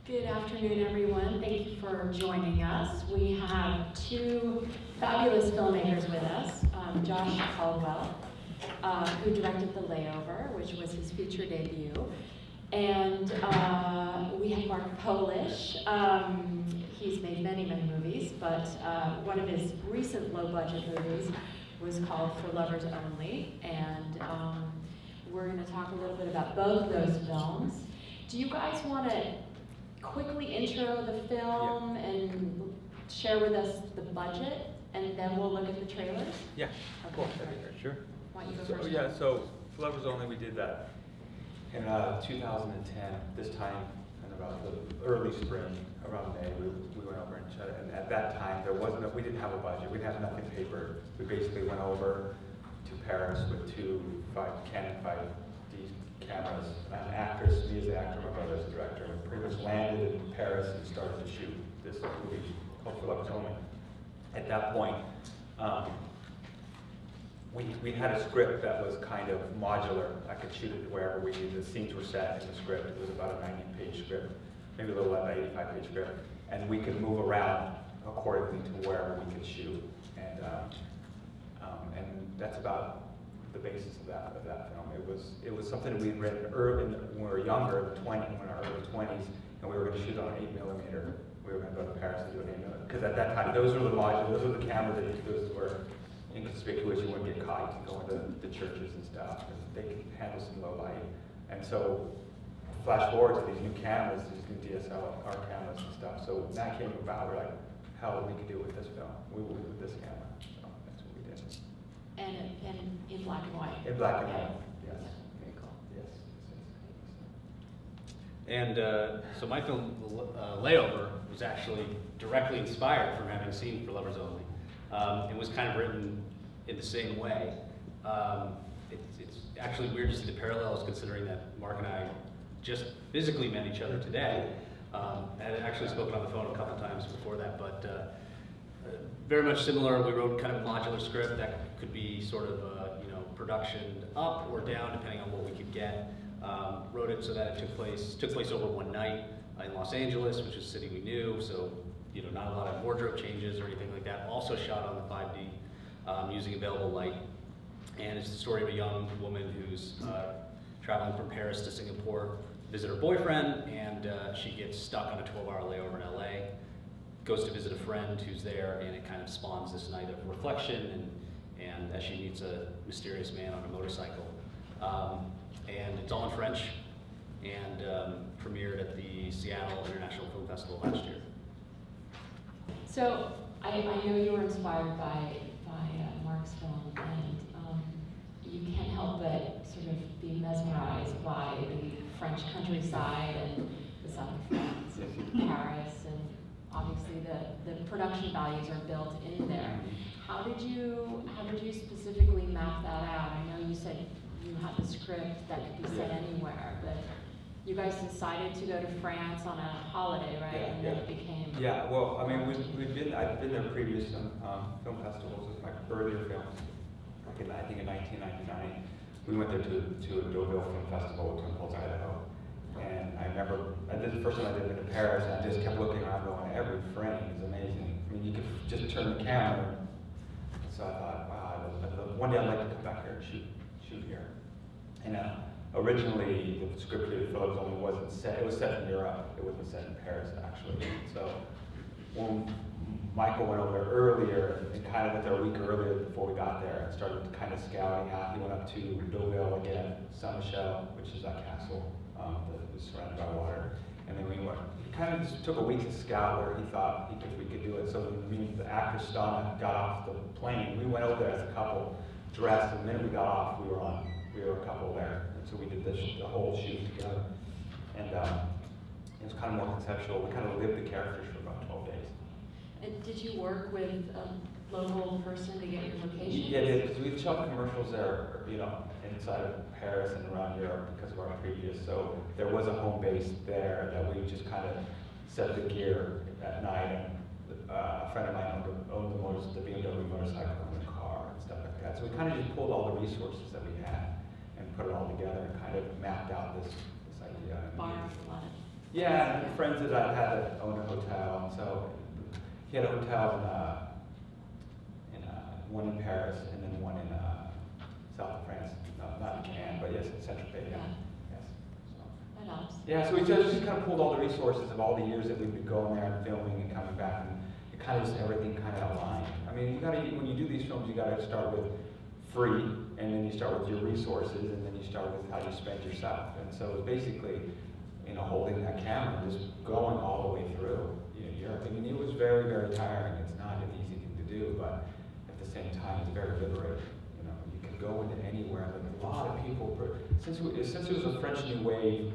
Good afternoon, everyone. Thank you for joining us. We have two fabulous filmmakers with us. Josh Caldwell, who directed The Layover, which was his feature debut. And we have Mark Polish. He's made many, many movies, but one of his recent low-budget movies was called For Lovers Only. And we're going to talk a little bit about both of those films. Do you guys want to quickly intro the film and share with us the budget, and then we'll look at the trailers? Yeah, okay, cool. That'd be great. Sure. Why don't you go So, first? yeah, so For Lovers Only, we did that in 2010, this time in about the early spring, around May, we went over and shot it. And at that time, we didn't have a budget. We didn't have nothing papered. We basically went over to Paris with two Canon 5D cameras, an actress, me as the actor, my brother as the director. We pretty much landed in Paris and started to shoot this movie called For Lovers Only. At that point, we had a script that was kind of modular. I could shoot it wherever we needed. The scenes were set in the script. It was about a 90-page script, maybe a little less, 85-page script. And we could move around accordingly to wherever we could shoot. And that's about the basis of that film. It was something we'd written early when we were younger, in our early 20s, and we were going to shoot on 8mm. We were going to go to Paris and do an 8mm. Because at that time, those were the cameras that those were inconspicuous. You wouldn't get caught. You could go into the churches and stuff, and they could handle some low light. And so, flash forward to these new cameras, these new DSLR cameras and stuff. So when that came about, we're like, hell, we could do it with this film. We will with this camera. So that's what we did. And in black and white. In black and white, yes. Very cool. Yes. And so my film, Layover, was actually directly inspired from having seen For Lovers Only. It was kind of written in the same way. It's actually weird to see the parallels, considering that Mark and I just physically met each other today. I had actually spoken on the phone a couple times before that, but very much similar. We wrote kind of a modular script that could be sort of production up or down depending on what we could get. Wrote it so that it took place over one night in Los Angeles, which is a city we knew, so not a lot of wardrobe changes or anything like that. Also shot on the 5D using available light. And it's the story of a young woman who's traveling from Paris to Singapore to visit her boyfriend, and she gets stuck on a 12-hour layover in LA, goes to visit a friend who's there, and it kind of spawns this night of reflection, and as she meets a mysterious man on a motorcycle. And it's all in French, and premiered at the Seattle International Film Festival last year. So I know you were inspired by Mark's film, and you can't help but sort of be mesmerized by the French countryside and the south of France and Paris, and obviously the production values are built in there. How did you specifically map that out? I know you said you had the script that could be set anywhere, but you guys decided to go to France on a holiday, right? Yeah, and then it became... Yeah, well, I mean, I've been there previous film festivals with my earlier films. I think in 1999, we went there to a Deauville Film Festival in Twin Idaho. And I remember, this is the first time I'd been to Paris, and I just kept looking around going, every frame is amazing. I mean, you could just turn the camera. So I thought, wow, one day I'd like to come back here and shoot here. And originally, the script for Lovers Only wasn't set. It was set in Europe. It wasn't set in Paris, actually. So when Michael went over there earlier, and kind of went there a week earlier before we got there, and started kind of scouting out. He went up to Deauville again, Saint Michel, which is that castle that was surrounded by water. And then we went. He kind of just took a week to scout where he thought we could do it. So when the actor Stana got off the plane, we went over there as a couple, dressed. And the minute we got off, we were a couple there. So we did the whole shoot together, and it was kind of more conceptual. We kind of lived the characters for about 12 days. And did you work with a local person to get your location? Yeah, because we shot commercials there, inside of Paris and around Europe because of our previous. So there was a home base there that we just kind of set the gear at night. And a friend of mine owned the BMW motorcycle and the car and stuff like that. So we kind of just pulled all the resources that we had and put it all together and kind of mapped out this idea. Borrowed a lot of Yeah, and friends that I had that owned a hotel, and so he had a hotel one in Paris and then one in south of France, not in Cannes, but yes, in Saint-Tropez, yeah. Yes. So. That helps. Yeah, so we just kind of pulled all the resources of all the years that we've been going there and filming and coming back, and it kind of just everything kind of aligned. I mean, when you do these films, you got to start with free, and then you start with your resources, and then you start with how you spend yourself. And so it's basically, you know, holding that camera, just going all the way through. I mean, it was very, very tiring. It's not an easy thing to do, but at the same time, it's very liberating. You know, you can go into anywhere. Like a lot of people, since it was a French New Wave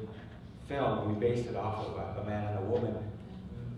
film, and we based it off of a man and a woman,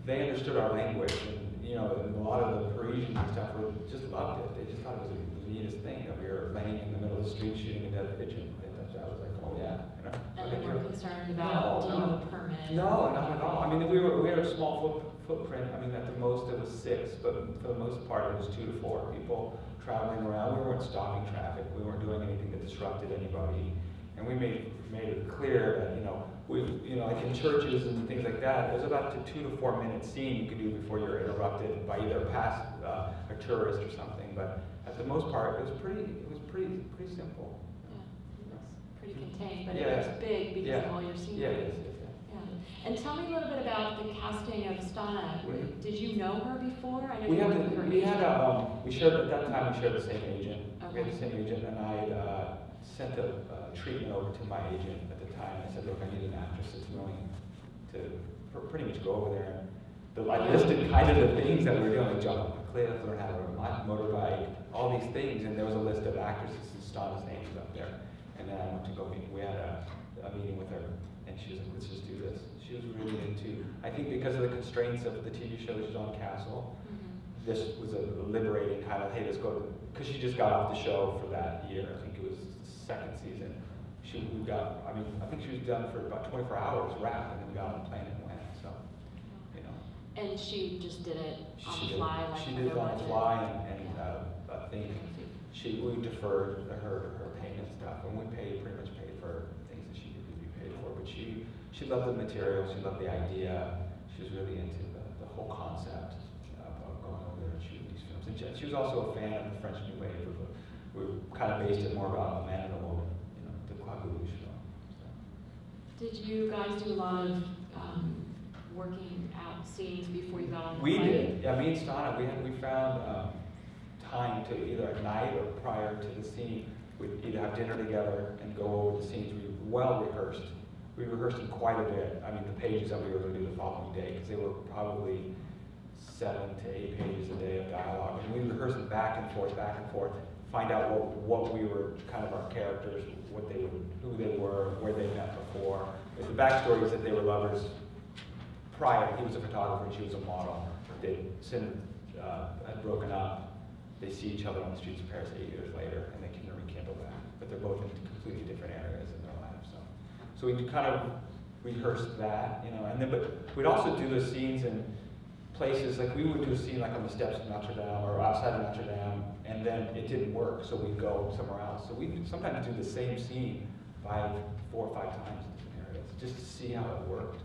they understood our language, and you know, and a lot of the Parisians and stuff just loved it. They just thought it was the neatest thing that we were laying in the middle of the street shooting a dead pigeon. I was like, oh yeah, you know. And they weren't concerned about do you have a permit? No, not at all. I mean, we had a small footprint. I mean, at the most it was 6, but for the most part it was 2 to 4 people traveling around. We weren't stopping traffic. We weren't doing anything that disrupted anybody. And we made it clear that, like in churches and things like that, there's about a 2 to 4 minute scene you can do before you're interrupted by either a tourist or something. But at the most part, it was pretty simple. Yeah, it's pretty contained, but Yeah. it was big because of all your scenery. Yeah, it is. Yeah. And tell me a little bit about the casting of Stana. Did you know her before? I know We you had worked with her we had agent. we shared at that time. We shared the same agent. Okay. We had the same agent, and I sent a treatment over to my agent at the time. I said, look, I need an actress that's willing to pretty much go over there. I listed kind of the things that we were doing, like jump off a cliff, learn how to ride a motorbike, all these things, and there was a list of actresses, and Stana's name was up there. And then I went to go meet. We had a meeting with her, and she was like, let's just do this. She was really into, I think because of the constraints of the TV show she's on Castle, this was a liberating kind of, hey, let's go, because she just got off the show for that year. I think it was the 2nd season. I think she was done for about 24 hours wrapped, and then we got on the plane and went, so, you know. And she just did it on the She fly? She did it on the fly, and I think we deferred her payment stuff, and we pretty much paid for things that she needed to be paid for, but she loved the material, she loved the idea, she was really into the whole concept of going over there and shooting these films. And she was also a fan of the French New Wave. We kind of based it more about a man and a woman, the Claude Lelouch film. So. Did you guys do a lot of working out scenes before you got on the We plane? did. Yeah, me and Stana, we found time to either at night or prior to the scene, we'd either have dinner together and go over the scenes. We well rehearsed. We rehearsed them quite a bit. I mean, the pages that we were going to do the following day, because they were probably 7 to 8 pages a day of dialogue. And we rehearsed them back and forth, find out what we were, kind of our characters, who they were, where they met before. But the backstory is that they were lovers prior. He was a photographer and she was a model. They had broken up. They see each other on the streets of Paris 8 years later, and they can rekindle that. But they're both in completely different areas in their lives. So we kind of rehearsed that, but we'd also do the scenes in places, like we would do a scene like on the steps of Notre Dame or outside of Notre Dame, and then it didn't work, so we'd go somewhere else. So we'd sometimes do the same scene 4 or 5 times in different areas, just to see how it worked.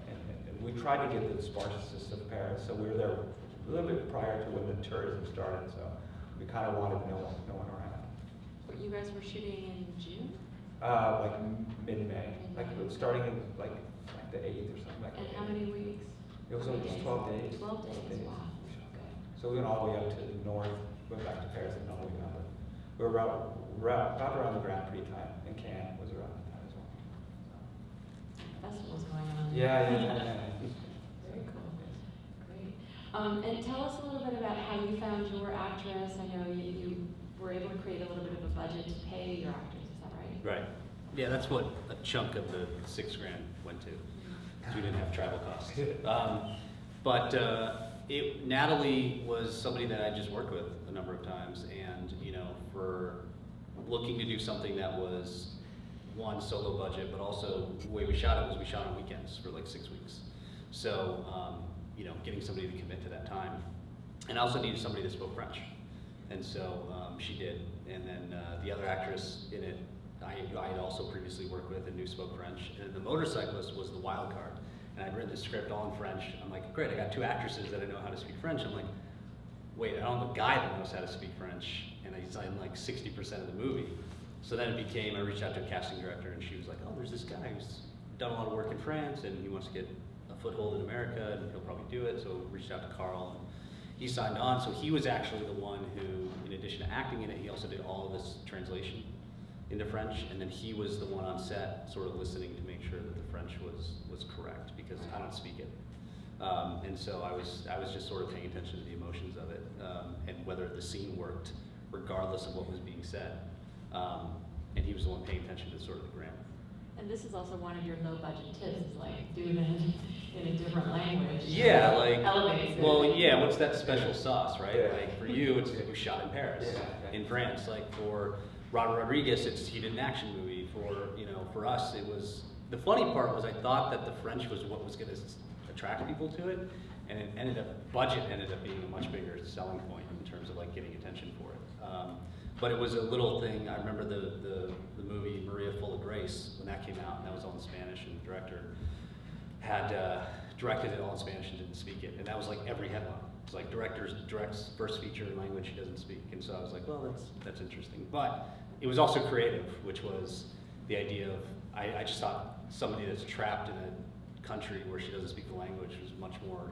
And we tried to get the sparseness of Paris, so we were there a little bit prior to when the tourism started, so we kind of wanted no one around. But you guys were shooting in June? Like mid-May, like starting in like the 8th or something like that. And how many weeks? It was only 12 days. 12 days, wow. Okay. So we went all the way up to the north, went back to Paris, and all the way down. But we were about around the Grand Prix time, and Cannes was around that time as well. Festivals going on. Yeah. Very cool. Great. And tell us a little bit about how you found your actress. I know you were able to create a little bit of a budget to pay your actors. Is that right? Right. Yeah, that's what a chunk of the $6 grand went to. Because we didn't have travel costs. Natalie was somebody that I just worked with a number of times, and for looking to do something that was one, solo budget, but also the way we shot it was we shot on weekends for like 6 weeks. So getting somebody to commit to that time, and I also needed somebody that spoke French, and so she did. And then the other actress in it I had also previously worked with and knew spoke French. And the motorcyclist was the wild card. And I'd written the script all in French. I'm like, great, I got 2 actresses that I know how to speak French. I'm like, wait, I don't have a guy that knows how to speak French. And he's in like 60% of the movie. So then it became, I reached out to a casting director and she was like, oh, there's this guy who's done a lot of work in France and he wants to get a foothold in America and he'll probably do it. So I reached out to Carl and he signed on. So he was actually the one who, in addition to acting in it, he also did all of this translation into French, and then he was the one on set sort of listening to make sure that the French was correct, because I don't speak it. And so I was just sort of paying attention to the emotions of it, and whether the scene worked regardless of what was being said. And he was the one paying attention to sort of the grammar. And this is also one of your low budget tips, is like doing it in a different language. Yeah, like, elevates it. well, yeah, what's that special sauce, right? Yeah. Like for you, it was shot in Paris, in France. Like for Robert Rodriguez, he did an action movie. For us, it was, the funny part was I thought that the French was what was gonna attract people to it, and budget ended up being a much bigger selling point in terms of like getting attention for it. But it was a little thing. I remember the movie Maria Full of Grace, when that came out, and that was all in Spanish, and the director had directed it all in Spanish and didn't speak it, and that was like every headline. It's like directs first feature in language he doesn't speak, and so I was like, well, that's interesting. But it was also creative, which was the idea of, I just thought somebody that's trapped in a country where she doesn't speak the language was much more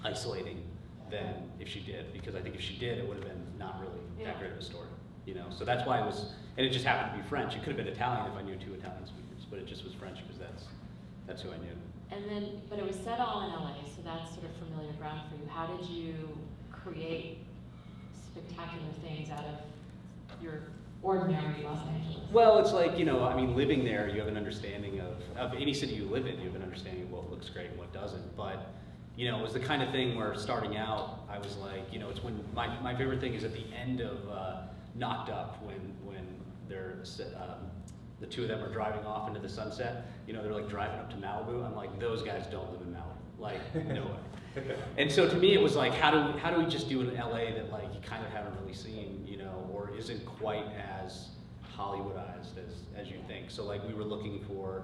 isolating than if she did, because I think if she did, it would have been not really that great of a story, So that's why it was, and it just happened to be French. It could have been Italian if I knew 2 Italian speakers, but it just was French because that's who I knew. And then, but it was set all in LA, so that's sort of familiar ground for you. How did you create spectacular things out of your ordinary Los Angeles? Well, it's like, living there, you have an understanding of any city you live in, you have an understanding of what looks great and what doesn't. But, it was the kind of thing where starting out, I was like, it's when, my favorite thing is at the end of Knocked Up, when they're, the 2 of them are driving off into the sunset, they're like driving up to Malibu. I'm like, those guys don't live in Malibu, like, no way. And so to me, it was like, how do we just do an LA that like you kind of haven't really seen, or isn't quite as Hollywoodized as you think. So like we were looking for,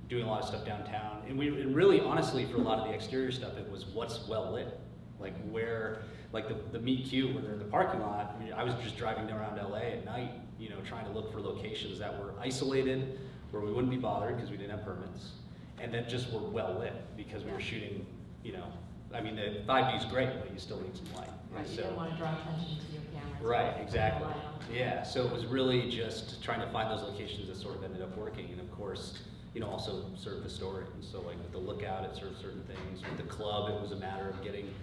doing a lot of stuff downtown, and really honestly for a lot of the exterior stuff, it was what's well lit, like where, like the meet cute when they're in the parking lot. I was just driving around LA at night, trying to look for locations that were isolated, where we wouldn't be bothered because we didn't have permits, and that just were well lit because we were shooting, the 5D is great, but you still need some light. Right, you don't want to draw attention to your camera. Right, exactly. Yeah, so it was really just trying to find those locations that sort of ended up working, and of course, also serve the story. And so like with the Lookout, it served certain things. With the club, it was a matter of getting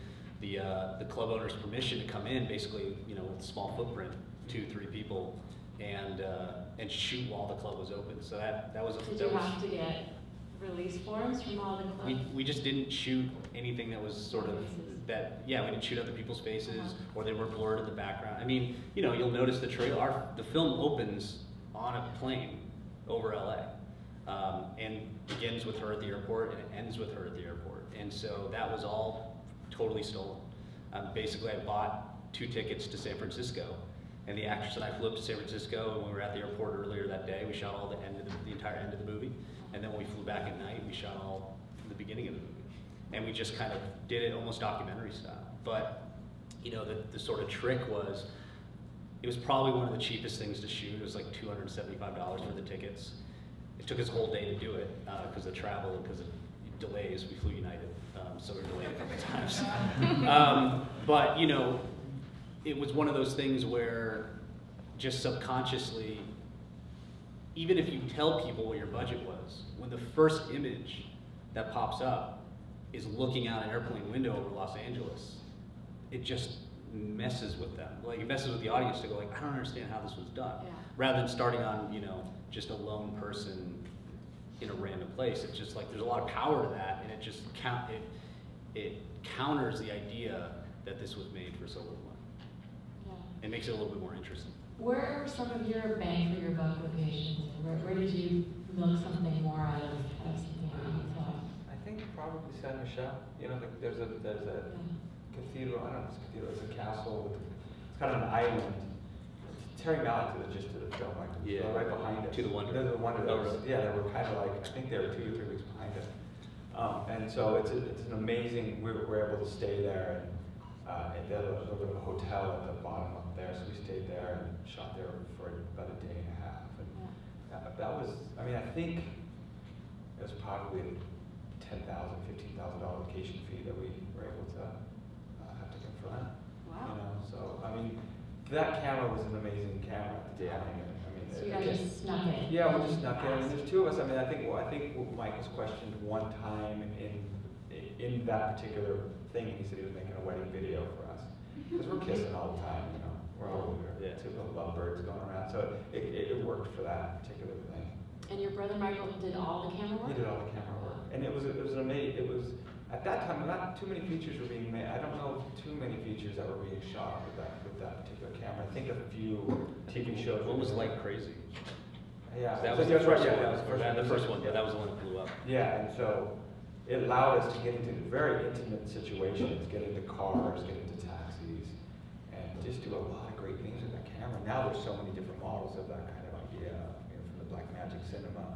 the club owner's permission to come in, basically, with a small footprint, 2-3 people, and shoot while the club was open. So that was. Did you have to get release forms from all the clubs? We just didn't shoot anything that was sort of that. Yeah, we didn't shoot other people's faces, or they were blurred in the background. You'll notice the trailer. The film opens on a plane over LA. And begins with her at the airport and it ends with her at the airport. And so that was all totally stolen. Basically, I bought 2 tickets to San Francisco, and the actress and I flew up to San Francisco, and when we were at the airport earlier that day, we shot all the entire end of the movie. And then when we flew back at night, we shot all the beginning of the movie. And we just kind of did it almost documentary style. But, the sort of trick was, it was probably one of the cheapest things to shoot. It was like $275 for the tickets. It took us a whole day to do it because of travel and because of delays. We flew United, so we were delayed a couple of times. But it was one of those things where just subconsciously, even if you tell people what your budget was, when the first image that pops up is looking out an airplane window over Los Angeles, it just messes with them. Like it messes with the audience to go like, I don't understand how this was done. Yeah. Rather than starting on, just a lone person in a random place. It's just like there's a lot of power to that, and it just it counters the idea that this was made for so little money. Yeah. It makes it a little bit more interesting. Where are some of your bang for your buck locations? Where did you milk something more out of something that you thought? I think probably San Michelle. There's a cathedral. I don't know if it's a cathedral. It's a castle. It's kind of an island. Terry Malick did the gist of the film, like right behind us. To the Wonder. The Wonder. Oh, really? Yeah, they were kind of like, I think they were 2 or 3 weeks behind us. And so it's an amazing. We're able to stay there, and they had a little hotel at the bottom up there, so we stayed there and shot there for about a day and a half. And that was, I mean, I think it was probably a $10,000, $15,000 vacation fee that we were able to have to confront. Wow. You know, so I mean, that camera was an amazing camera at the time. I mean, So you guys just snuck in. yeah, we just snuck in. I mean, there's 2 of us. I mean, I think Mike was questioned one time in that particular thing. He said he was making a wedding video for us because we're kissing all the time. You know, we're all 2 little lovebirds going around. So it worked for that particular thing. And your brother Michael did all the camera work? He did all the camera work, and it was an amazing. It was at that time not too many features were being made. I don't know too many features that were being shot with that particular camera. I think a few TV shows. What was Like Crazy? Yeah, That was the first one. That was The first one. Yeah, that was the one that blew up. Yeah, and so it allowed us to get into very intimate situations, get into cars, get into taxis, and just do a lot of great things with that camera. Now there's so many different models of that kind of idea, you know, from the Blackmagic Cinema.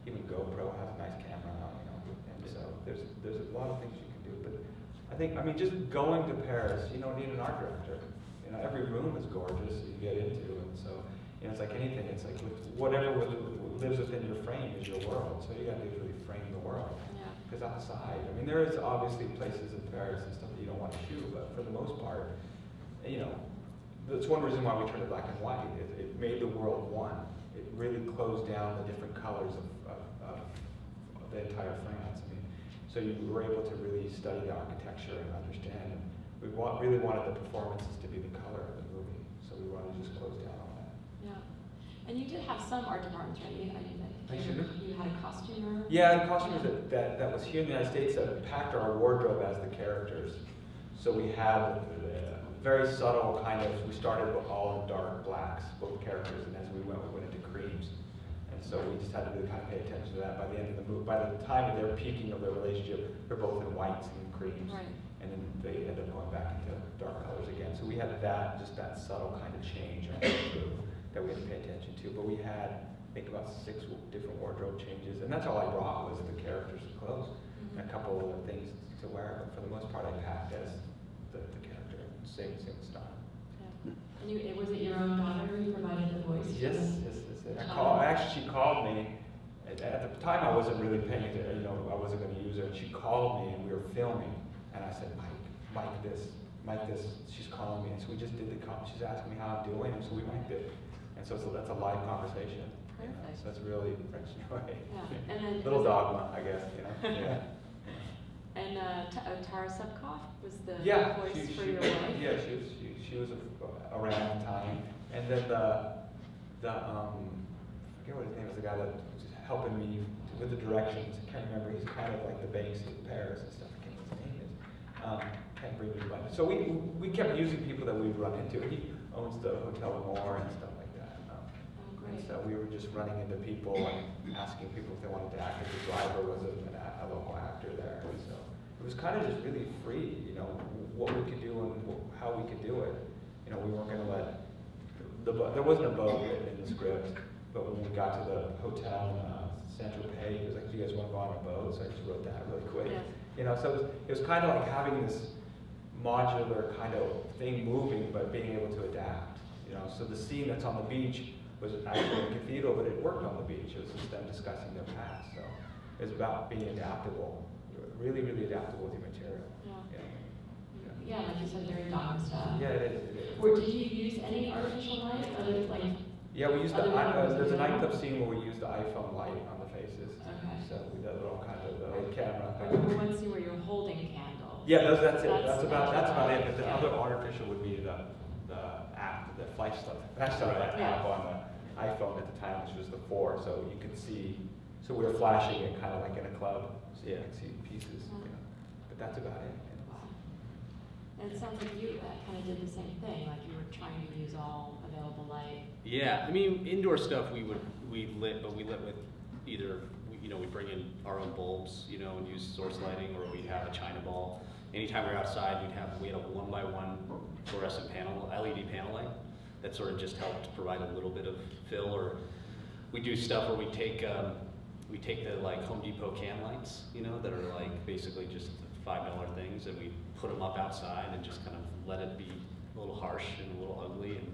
Even GoPro has a nice camera now, you know, and so there's a lot of things you can do. But I mean, just going to Paris, you don't need an art director. You know, every room is gorgeous you get into, and so, you know, it's like anything. It's like whatever lives within your frame is your world. So you got to really frame the world. Because outside, I mean, there is obviously places in Paris and stuff that you don't want to shoot, but for the most part, you know, that's one reason why we turned it black and white. It made the world one. It really closed down the different colors of the entire France. I mean, so you were able to really study the architecture and understand. And we really wanted the performances to be the color of the movie, so we wanted to just close down on that. Yeah. And you did have some art departments, right? You had a costumer? Yeah, the costumers that was here in the United States that packed our wardrobe as the characters. So we had very subtle kind of, we started with all in dark blacks, both characters, and as we went into creams. And so we just had to really kind of pay attention to that. By the end of the movie, by the time of their peaking of their relationship, they're both in whites and creams. Right. And then they end up going back into dark colors again. So we had just that subtle kind of change that we had to pay attention to. But we had, I think, about 6 different wardrobe changes, and that's all I brought was the characters' clothes and a couple of things to wear. But for the most part, I packed as the character, same style. Yeah. And was it your own daughter who provided the voice? Yes. Actually, she called me. At the time, I wasn't really paying attention. You know, I wasn't going to use her. And she called me, and we were filming. And I said, Mike this. She's calling me, and so we just did the call. She's asking me how I'm doing, and so we mic'd it. And so that's a live conversation. You know? So it's really French way. Yeah. And then little dogma, I guess. You know. Yeah. And Tara Subkoff was the voice for your wife? Yeah, she was around the time. And then I forget what his name is, the guy that was helping me with the directions. I can't remember. He's kind of like the Banksy of Paris and stuff. I can't remember what his name is. Can't bring me back. So we kept using people that we'd run into. He owns the Hotel Moore and stuff like that. And so we were just running into people and asking people if they wanted to act. If the driver was a local actor there. And so it was kind of just really free, you know, what we could do and how we could do it. You know, we weren't going to let there wasn't a boat written in the script, but when we got to the hotel in Saint-Tropez, he was like, "Do you guys want to go on a boat?" So I just wrote that really quick. Yes. You know, so it was kind of like having this modular kind of thing moving, but being able to adapt. You know, so the scene that's on the beach was actually a cathedral, but it worked on the beach. It was just them discussing their past. So it's about being adaptable, really, really adaptable with your material. Yeah, like you said, very dog style. Yeah, it is. Did you use any artificial light? Yeah, we used there's a nightclub scene where we used the iPhone light on the faces. Okay. So we did all kind of the camera. I remember one scene where you're holding candles. Yeah, that's it. That's about it. But the other artificial would be the app, the flashlight app on the iPhone at the time, which was the 4, so you could see. So we were flashing it kind of like in a club, so you could see pieces. You know. But that's about it. And it sounds like you kind of did the same thing, like you were trying to use all available light. Yeah, I mean, indoor stuff we lit with either, you know, we bring in our own bulbs, you know, and use source lighting, or we'd have a China ball. Anytime we were outside, we had a 1x1 fluorescent panel, LED panel light that sort of just helped provide a little bit of fill. Or we do stuff where we take the like Home Depot can lights, you know, that are like basically just $5 things, and we put them up outside and just kind of let it be a little harsh and a little ugly, and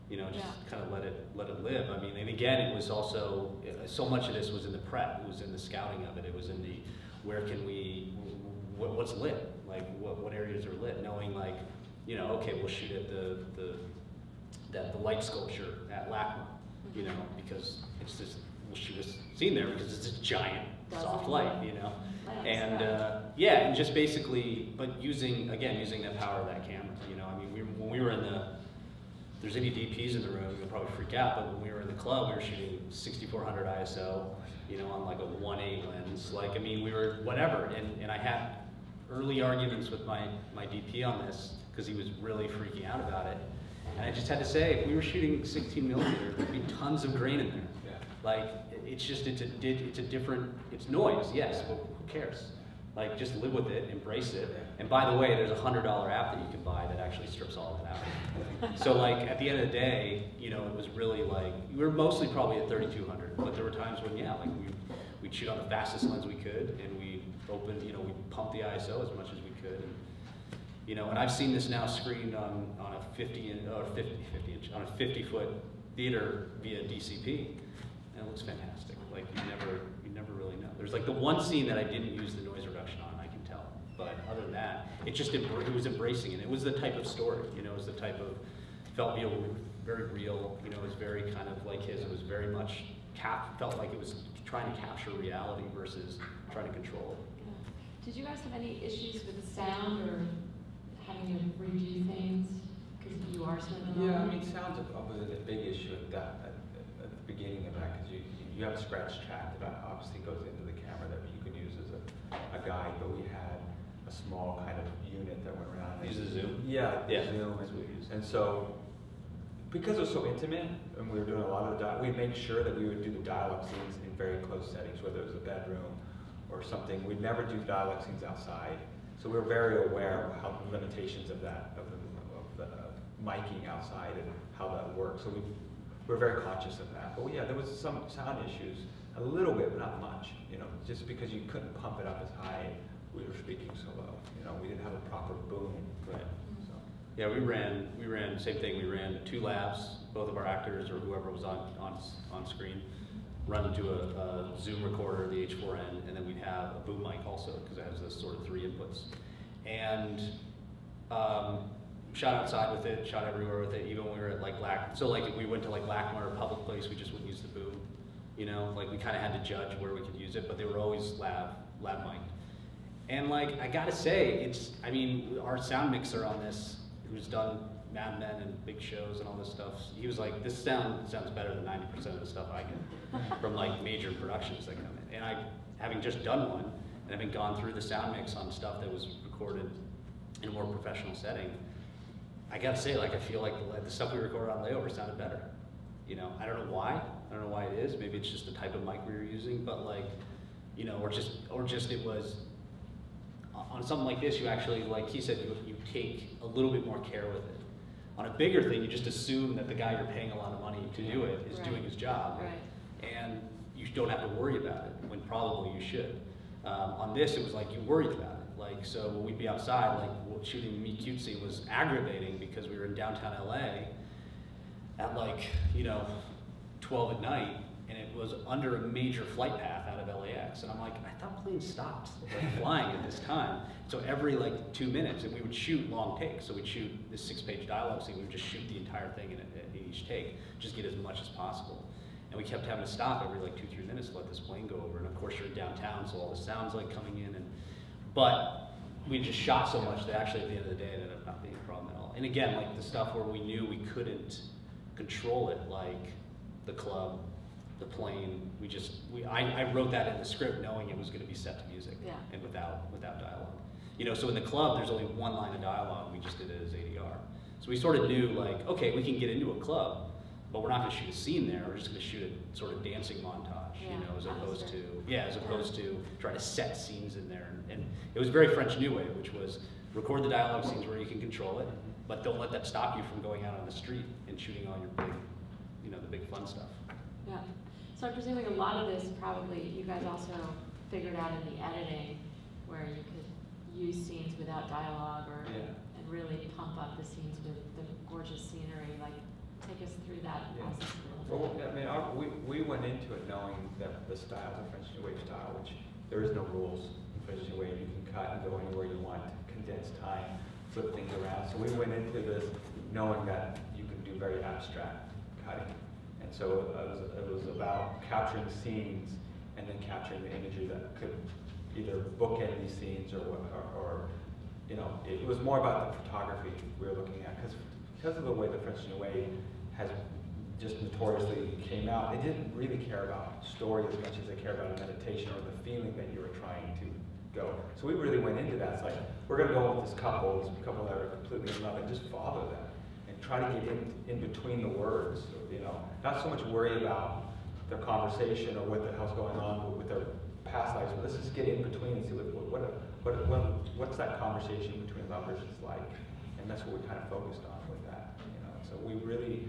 you know, just kind of let it live. I mean, and again, it was also, so much of this was in the prep, it was in the scouting of it, it was in the, where can we, what's lit, like what areas are lit, knowing like, you know, okay, we'll shoot at the light sculpture at LACMA, you know, because it's just, we'll shoot a scene there because it's a giant soft light, you know. And yeah, and just basically, but using that power of that camera, you know. I mean, when we were in the, if there's any DPs in the room, you'll probably freak out, but when we were in the club, we were shooting 6400 ISO, you know, on like a 1.8 lens. Like, I mean, we were whatever, and I had early arguments with my DP on this because he was really freaking out about it. And I just had to say, if we were shooting 16mm, there'd be tons of grain in there. Yeah. Like, it's just, it's a different, it's noise, yes, but who cares? Like, just live with it, embrace it. And by the way, there's a $100 app that you can buy that actually strips all of that out. So like, at the end of the day, you know, it was really like, we were mostly probably at 3200, but there were times when, yeah, like we'd shoot on the fastest lens we could, and we opened, you know, we pumped the ISO as much as we could. And, you know, and I've seen this now screened on a 50-foot theater via DCP, and it looks fantastic. Like, you never really know. There's like the one scene that I didn't use the noise reduction on, I can tell. But other than that, it just, it was embracing it. It was the type of story, you know, it was the type of, felt very real, you know, it was very kind of like his, it was very much, felt like it was trying to capture reality versus trying to control it. Did you guys have any issues with the sound or having to redo things? Because you are so Yeah, I mean, sound's a big issue at the beginning of that, because you have a scratch track that obviously goes into the camera that you could use as a guide, but we had a small kind of unit that went around. Use the zoom? Yeah, zoom. That's what we used. And so, because it was so intimate, and we were doing a lot of the we'd make sure that we would do the dialogue scenes in very close settings, whether it was a bedroom or something. We'd never do dialogue scenes outside. So we were very aware of how the limitations of that, of the miking outside and how that works. So we're very conscious of that. But yeah, there was some sound issues, a little bit, but not much. You know, just because you couldn't pump it up as high, we were speaking so low. You know, we didn't have a proper boom. Right. So. Yeah, we ran same thing. We ran 2 labs. Both of our actors or whoever was on screen run into a Zoom recorder, the H4n, and then we'd have a boom mic also because it has this sort of 3 inputs. And shot outside with it, shot everywhere with it, even when we were at like so like if we went to like LACMA or a public place, we just wouldn't use the boom. You know, like we kind of had to judge where we could use it, but they were always lab mic. And like, I gotta say, I mean, our sound mixer on this, who's done Mad Men and big shows and all this stuff, he was like, this sounds better than 90% of the stuff I get from like major productions that come in. And I, having just done one, and having gone through the sound mix on stuff that was recorded in a more professional setting, I gotta say, like, I feel like the stuff we recorded on Layover sounded better. You know, I don't know why. I don't know why it is. Maybe it's just the type of mic we were using, but like, you know, or just it was, on something like this, you actually, like he said, you take a little bit more care with it. On a bigger thing, you just assume that the guy you're paying a lot of money to do it is doing his job. Right. And you don't have to worry about it, when probably you should. On this, it was like you worried about it. Like, so when we'd be outside, like shooting Me Cutesy was aggravating because we were in downtown LA at like, you know, 12 at night, and it was under a major flight path out of LAX. And I'm like, I thought planes stopped like, flying at this time. So every like 2 minutes, and we would shoot long takes. So we'd shoot this 6-page dialogue scene, we would just shoot the entire thing in each take, just get as much as possible. And we kept having to stop every like 2-3 minutes to let this plane go over. And of course you're downtown, so all the sound's like coming in. But we just shot so much that actually at the end of the day it ended up not being a problem at all. And again, like the stuff where we knew we couldn't control it, like the club, the plane, I wrote that in the script knowing it was going to be set to music and without dialogue. You know, so in the club there's only 1 line of dialogue, we just did it as ADR. So we sort of knew like, okay, we can get into a club, but we're not going to shoot a scene there, we're just going to shoot it sort of dancing montage, Yeah, you know, as that was opposed to, good. yeah, as opposed to trying to set scenes in there. And it was very French New Wave, which was record the dialogue scenes where you can control it, but don't let that stop you from going out on the street and shooting all your big, you know, the big fun stuff. Yeah. So I'm presuming a lot of this probably you guys also figured out in the editing, where you could use scenes without dialogue, or and really pump up the scenes with the gorgeous scenery. Like, take us through that process a little bit. Well, I mean, we went into it knowing that the style, the French New Wave style, which there is no rules in French New Wave. You can cut and go anywhere you want, condense time, flip things around. So we went into this knowing that you can do very abstract cutting. And so it was about capturing scenes and then capturing the imagery that could either bookend these scenes or you know, it was more about the photography we were looking at, because of the way the French New Wave has just notoriously came out. They didn't really care about story as much as they care about a meditation or the feeling that you were trying to go. So we really went into that. It's like, we're going to go with this couple that are completely in love, and just follow them and try to get in between the words. You know, not so much worry about their conversation or what the hell's going on with their past lives, but let's just get in between and see what's that conversation between lovers is like. And that's what we kind of focused on with that. You know, so we really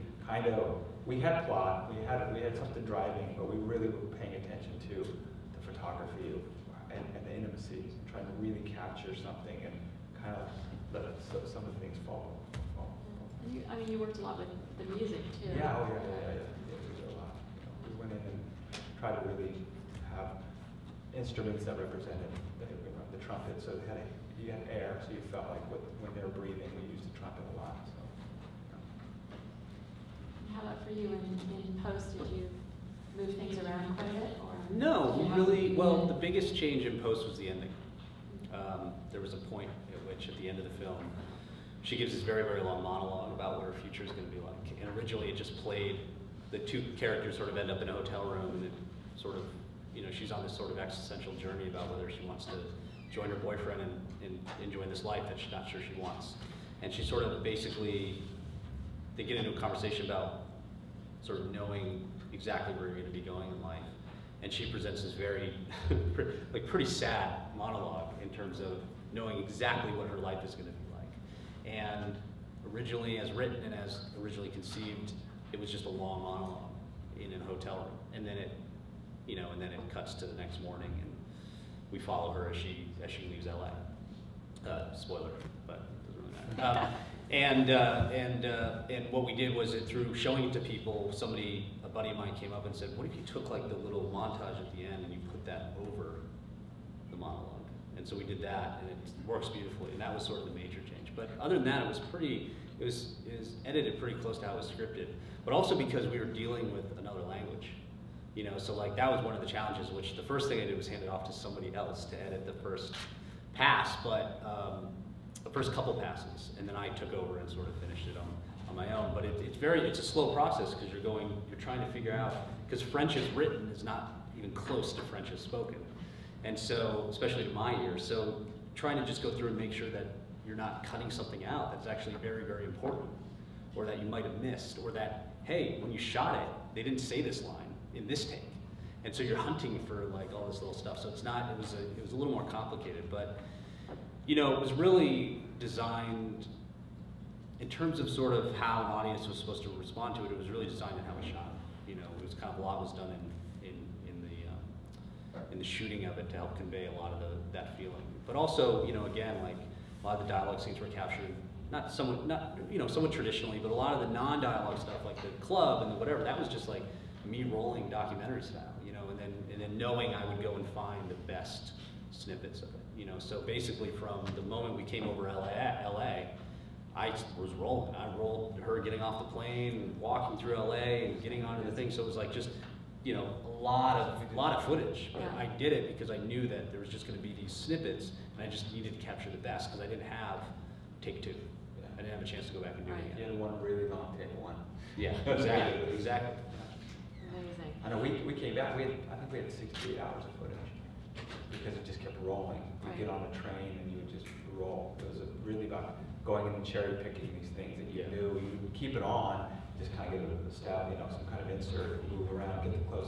we had plot, we had something driving, but we really were paying attention to the photography and the intimacy, trying to really capture something and kind of let some of the things fall. And you worked a lot with the music too. Yeah, we did a lot. You know, we went in and tried to really have instruments that represented the trumpet, so you had air, so you felt like when they were breathing, we used the trumpet a lot. So. How about for you in post? Did you move things around quite a bit, or? No, well, the biggest change in post was the ending. There was a point at which, at the end of the film, she gives this very, very long monologue about what her future is going to be like. And originally it just played, the two characters sort of end up in a hotel room, and it sort of, you know, she's on this sort of existential journey about whether she wants to join her boyfriend and join this life that she's not sure she wants. And she sort of basically, they get into a conversation about sort of knowing exactly where you're going to be going in life. And she presents this very, pretty sad monologue in terms of knowing exactly what her life is going to be like. And originally, as written and as originally conceived, it was just a long monologue in a hotel room. And then it, you know, and then it cuts to the next morning, and we follow her as she leaves LA. Spoiler, but it doesn't really matter. And what we did was, through showing it to people, a buddy of mine came up and said, what if you took like the little montage at the end and you put that over the monologue? And so we did that, and it works beautifully, and that was sort of the major change. But other than that, it was edited pretty close to how it was scripted, but also because we were dealing with another language. You know, so like that was one of the challenges, which the first thing I did was hand it off to somebody else to edit the first pass, but the first couple passes, and then I took over and sort of finished it on my own. But it's a slow process, because you're trying to figure out, because French is written is not even close to French is spoken. And so, especially to my ear, so trying to just go through and make sure that you're not cutting something out that's actually very, very important, or that you might have missed, or that, hey, when you shot it, they didn't say this line in this take. And so you're hunting for like all this little stuff. So it was a little more complicated, but you know, it was really designed in terms of sort of how an audience was supposed to respond to it. It was really designed in how we shot it. You know, it was kind of a lot was done in the shooting of it to help convey a lot of that feeling. But also, you know, again, like a lot of the dialogue scenes were captured somewhat traditionally, but a lot of the non-dialogue stuff, like the club and the whatever, that was just like me rolling documentary style, you know, and then knowing I would go and find the best snippets of it, you know. So basically, from the moment we came over LA, I was rolling. I rolled her getting off the plane, and walking through LA, and getting onto the thing. So it was like just, you know, a lot of footage. But Yeah. I did it because I knew that there was just going to be these snippets, and I just needed to capture the best, because I didn't have take two. Yeah. I didn't have a chance to go back and do it You again. had one really long take one. Yeah, exactly. Amazing. I know we came back. I think we had 68 hours of footage, because it just kept rolling. You Right. get on a train and you would just roll. It was really about going and cherry picking these things that you knew. You would keep it on, just kind of get a stab, you know, some kind of insert, move around, get the close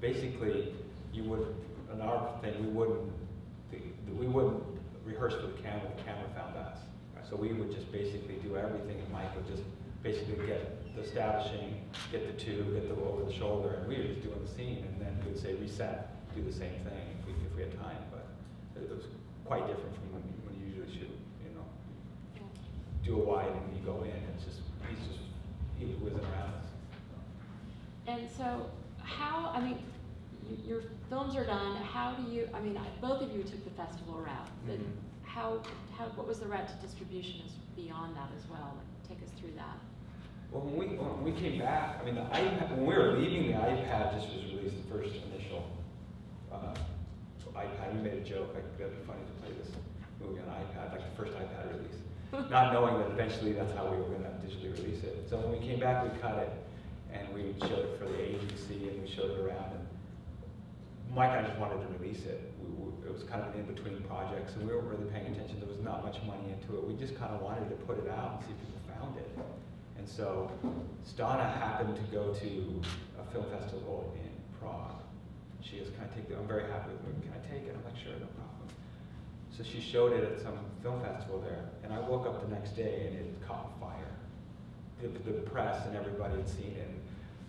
basically you would, in our thing, we wouldn't rehearse for the camera found us. So we would just basically do everything, and Mike would just basically get the establishing, get the tube, get the over the shoulder, and we were just doing the scene, and then he would say reset, do the same thing if we had time, but it was quite different from when you usually shoot, you know. Do a wide and you go in, he wasn't around us. And so how, I mean, your films are done, how do you, I mean, both of you took the festival route, but what was the route to distribution beyond that as well? Like, take us through that. Well, when we came back, I mean, the iPad, when we were leaving, the iPad just was released, the first initial iPad. We made a joke, like, that'd be funny to play this movie on iPad, like the first iPad release. Not knowing that eventually that's how we were going to digitally release it. So when we came back, we cut it, and we showed it for the agency, and we showed it around. And Mike and I just wanted to release it. It was kind of an in-between project, so we weren't really paying attention. There was not much money into it. We just kind of wanted to put it out and see if people found it. And so Stana happened to go to a film festival in Prague. She was, can I take it? I'm very happy with it. Can I take it? I'm like, sure, no problem. So she showed it at some film festival there, and I woke up the next day and it caught fire. The press and everybody had seen it.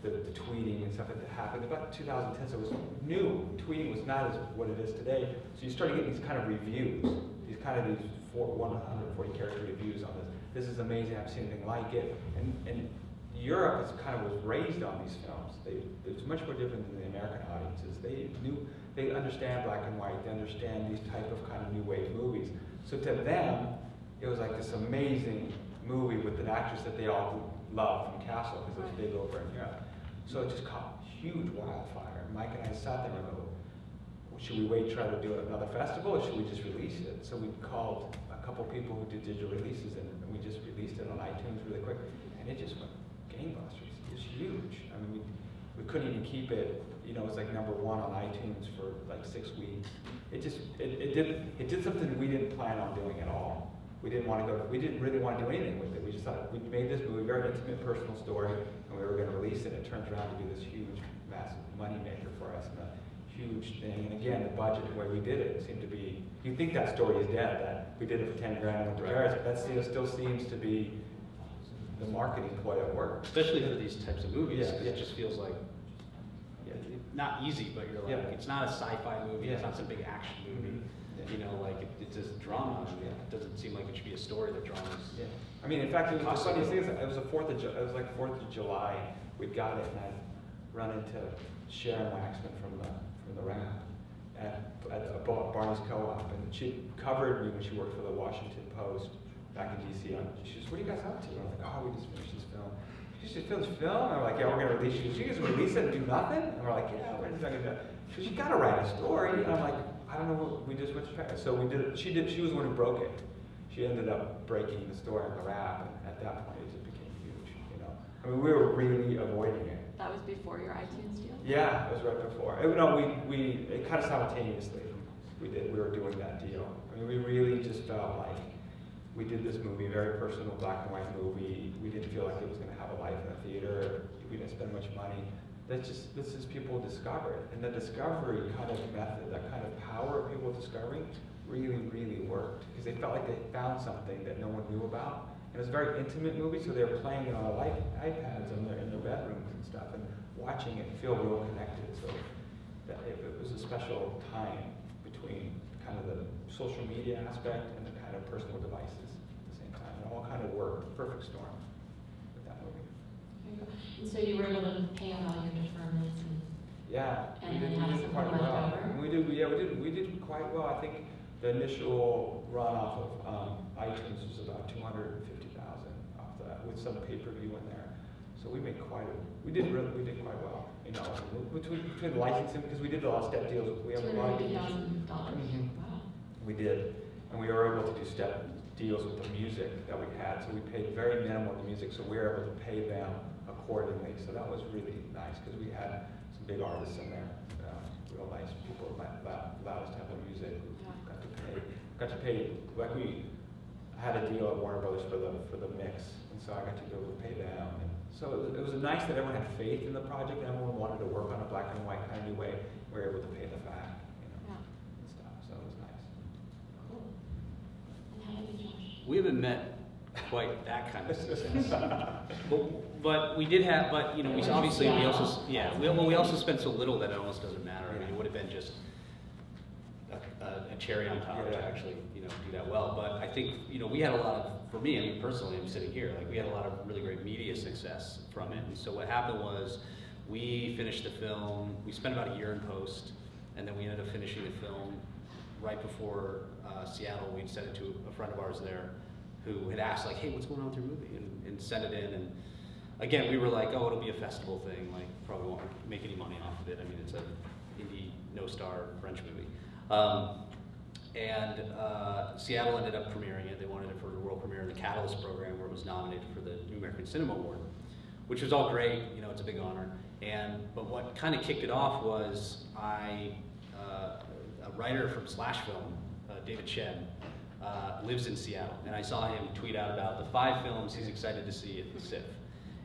The tweeting and stuff that happened about 2010, so it was new. Tweeting was not as what it is today. So you started getting these kind of reviews, these 140 character reviews on this. This is amazing. I haven't seen anything like it. And Europe is kind of was raised on these films. It's much more different than the American audiences. They understand black and white. They understand these type of kind of new wave movies. So to them, it was like this amazing movie with an actress that they all love from Castle because it was big over in Europe. So it just caught huge wildfire. Mike and I sat there and go, should we wait, try to do another festival, or should we just release it? So we called a couple people who did digital releases, and we just released it on iTunes really quick, and it just went gangbusters. It was huge. I mean, we couldn't even keep it. You know, it was like #1 on iTunes for like 6 weeks. It did something we didn't plan on doing at all. We didn't really want to do anything with it. We just thought we made this movie, very intimate, personal story, and we were going to release it. It turns around to be this huge, massive money maker for us, and a huge thing. And again, the budget, the way we did it, seemed to be. You think that story is dead? That we did it for 10 grand and went to Paris, but that still seems to be the marketing ploy that worked. Especially for these types of movies, Yeah. it just feels like not easy, but you're like, it's not a sci-fi movie. It's not some big action movie. You know, like it's a drama. It doesn't seem like it should be a story that dramas. Yeah. I mean, in fact, the funniest thing is it was like 4th of July. We got it, and I'd run into Sharon Waxman from the Ramp at Barney's Co-op, and she covered me when she worked for the Washington Post back in DC. She says, "What are you guys up to?" And I'm like, "Oh, we just finished this film." She said, "Finish film?" And we're like, "Yeah, we're gonna release it." She just release it and do nothing? And we're like, "Yeah, we're just not gonna do it." She said, "You gotta write a story." And I'm like, I don't know what we just went to try. So we did it. She was the one who broke it. She ended up breaking the story on the Wrap, and at that point it just became huge, you know. I mean, we were really avoiding it. That was before your iTunes deal? Yeah, it was right before. It kind of simultaneously we were doing that deal. I mean, we really just felt like we did this movie, very personal black and white movie. We didn't feel like it was gonna have a life in the theater. We didn't spend much money. This is people discover it. And the discovery kind of method, that kind of power of people discovering really, really worked. Because they felt like they found something that no one knew about. And it was a very intimate movie, so they were playing it on iPads in their bedrooms and stuff, and watching it and feel real connected. So it was a special time between kind of the social media aspect and the kind of personal devices at the same time. It all kind of worked, perfect storm with that movie. And so you were able to pay out all your deferments and we then have did quite something well. left over? We did quite well. I think the initial run off of iTunes was about 250,000 off that, with some pay-per-view in there. So we did quite well. You know, between the licensing, because we did a lot of step deals. We have a lot of $250,000. Wow. We did, and we were able to do step deals with the music that we had. So we paid very minimal to music, so we were able to pay them accordingly. So that was really nice because we had some big artists in there, real nice people allowed us to have their music. Got to pay. Like we had a deal at Warner Brothers for the mix, and so I got to go pay them. And So it was nice that everyone had faith in the project, and everyone wanted to work on a black and white kind of new way. We were able to pay the FAC, and stuff. So it was nice. Cool. And how about you, Josh? We haven't met quite that kind of success. but we did have, but we obviously, we also, we also spent so little that it almost doesn't matter. I mean, it would have been just a cherry on top to actually, do that well. But I think, we had a lot of, for me, I mean, personally, I'm sitting here, like we had a lot of really great media success from it. And so what happened was we finished the film, we spent about a year in post, and then we ended up finishing the film right before Seattle. We'd sent it to a friend of ours there who had asked, like, hey, what's going on with your movie? And sent it in. And again, we were like, oh, it'll be a festival thing, like probably won't make any money off of it. I mean, it's an indie, no-star French movie. Seattle ended up premiering it. They wanted it for the world premiere in the Catalyst program, where it was nominated for the New American Cinema Award, which was all great. It's a big honor. But what kind of kicked it off was a writer from Slash Film, David Chen, lives in Seattle, and I saw him tweet out about the 5 films he's excited to see at the SIFF,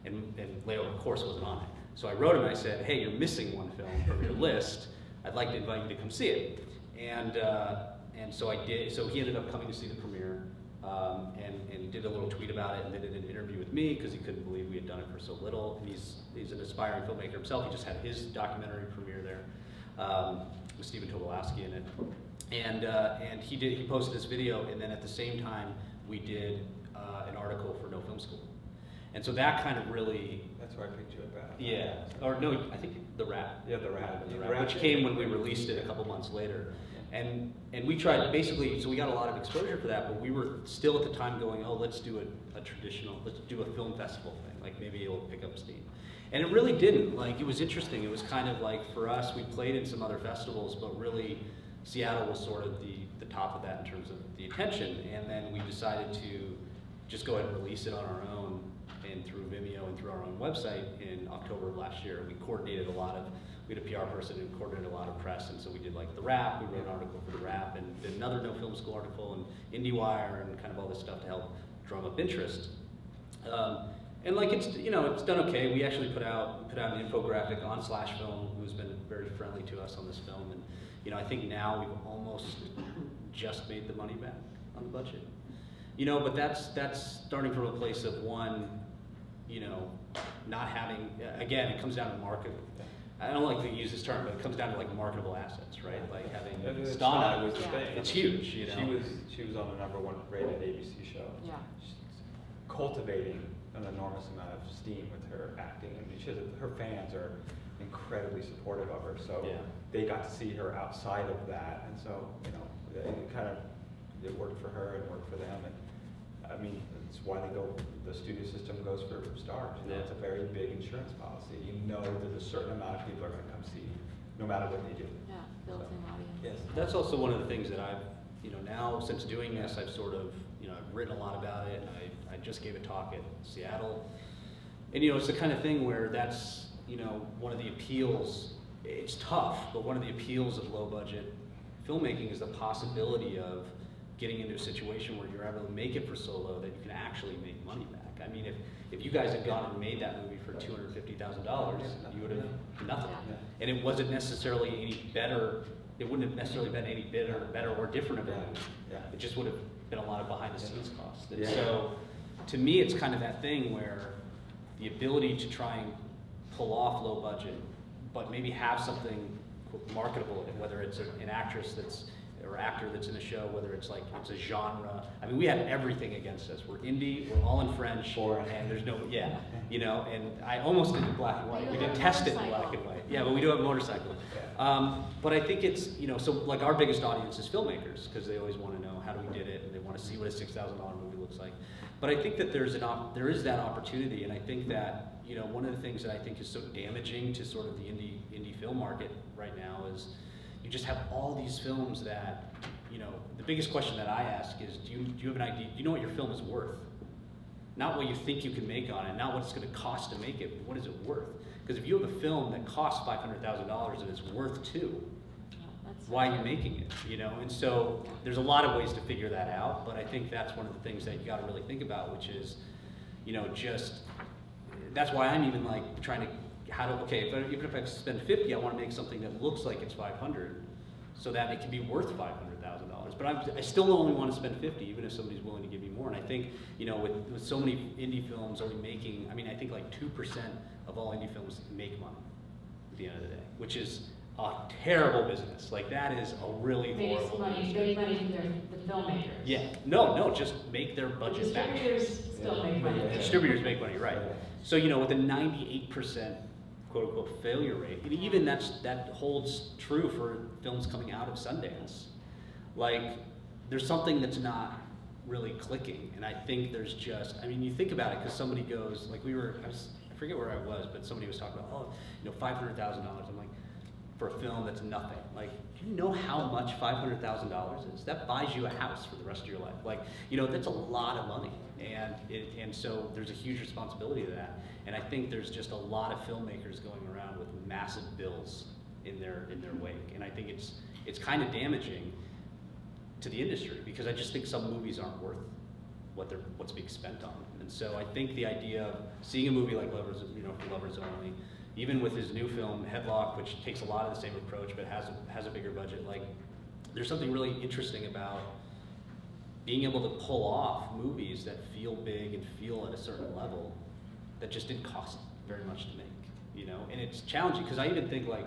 and Leo, of course, wasn't on it. So I wrote him, I said, hey, you're missing one film from your list. I'd like to invite you to come see it. And so I did. So he ended up coming to see the premiere, and did a little tweet about it, and then did an interview with me because he couldn't believe we had done it for so little. And he's an aspiring filmmaker himself. He just had his documentary premiere there with Stephen Tobolowsky in it, and he posted this video, and then at the same time we did an article for No Film School, and so that kind of really. That's where I picked you up at. Yeah, or no, I think The Rat. Yeah, The Rat. Which came when we released it a couple months later. And we tried, basically, so we got a lot of exposure for that, but we were still at the time going, oh, let's do a traditional, let's do a film festival thing, like maybe it'll pick up steam. And it really didn't. Like, it was interesting. It was kind of like, for us, we played in some other festivals, but really Seattle was sort of the top of that in terms of the attention. And then we decided to just go ahead and release it on our own, and through Vimeo and through our own website in October of last year. We coordinated we had a PR person who coordinated a lot of press, and so we did like The Wrap, we wrote an article for The Wrap, and did another No Film School article, and IndieWire, and kind of all this stuff to help drum up interest. And like it's done okay. We actually put out an infographic on Slash Film, who's been very friendly to us on this film, and I think now we've almost just made the money back on the budget. But that's starting from a place of one, not having, again, it comes down to market. I don't like to use this term, but it comes down to like marketable assets, right? Like having Stana was it's huge, She was on the #1 rated ABC show. Yeah. She's cultivating an enormous amount of steam with her acting, and her fans are incredibly supportive of her. So they got to see her outside of that, and so it worked for her and worked for them. And I mean, it's why the studio system goes for stars. It's a very big insurance policy. That a certain amount of people are going to come see, no matter what they do. Yeah, built-in audience. Yes. That's also one of the things that I've, now since doing this, I've sort of, I've written a lot about it, and I just gave a talk at Seattle. And it's the kind of thing where that's, one of the appeals, it's tough, but one of the appeals of low budget filmmaking is the possibility of getting into a situation where you're able to make it for so low that you can actually make money back. I mean, if you guys had gone and made that movie for $250,000, you would have nothing. Yeah. And it wasn't necessarily any better, it wouldn't have necessarily been any better or different of a movie. Yeah. It just would have been a lot of behind the scenes costs. And so, to me, it's kind of that thing where the ability to try and pull off low budget, but maybe have something marketable, whether it's an actress or actor that's in a show, whether it's like, it's a genre. I mean, we have everything against us. We're indie, we're all in French, and there's no, and I almost did it black and white. We did test it in black and white. Yeah, but we do have a motorcycle. But I think it's, so like our biggest audience is filmmakers, because they always want to know how we did it, and they want to see what a $6,000 movie looks like. But I think that there is that opportunity, and I think that, one of the things that I think is so damaging to sort of the indie film market right now is you just have all these films that, the biggest question that I ask is, do you have an idea, do you know what your film is worth? Not what you think you can make on it, not what it's going to cost to make it, but what is it worth? Because if you have a film that costs $500,000 and it's worth $2, why are you making it? And so there's a lot of ways to figure that out, but I think that's one of the things that you got to really think about, which is, just that's why I'm even like trying to, even if I spend 50, I want to make something that looks like it's 500, so that it can be worth $500,000. But I still only want to spend 50, even if somebody's willing to give me more. And I think, you know, with so many indie films only making, I mean, I think like 2% of all indie films make money at the end of the day, which is a terrible business. Like that is a really horrible business. Make money for the filmmakers. Yeah, no, just make their budget back. Distributors still make money. Distributors make money, right? So you know, with a 98% quote unquote failure rate, and even that holds true for films coming out of Sundance. Like, there's something that's not really clicking, and I think there's just, I mean, you think about it, because somebody goes, like I forget where I was, but somebody was talking about, oh, you know, $500,000. I'm like, for a film that's nothing. Like, do you know how much $500,000 is? That buys you a house for the rest of your life. Like, you know, that's a lot of money, and so there's a huge responsibility to that. And I think there's just a lot of filmmakers going around with massive bills in their wake, and I think it's kind of damaging to the industry, because I just think some movies aren't worth what's being spent on. And so I think the idea of seeing a movie like Lovers, you know, for Lovers Only, even with his new film Headlock, which takes a lot of the same approach but has a bigger budget, like there's something really interesting about being able to pull off movies that feel big and feel at a certain level that just didn't cost very much to make, you know. And it's challenging, because I even think, like,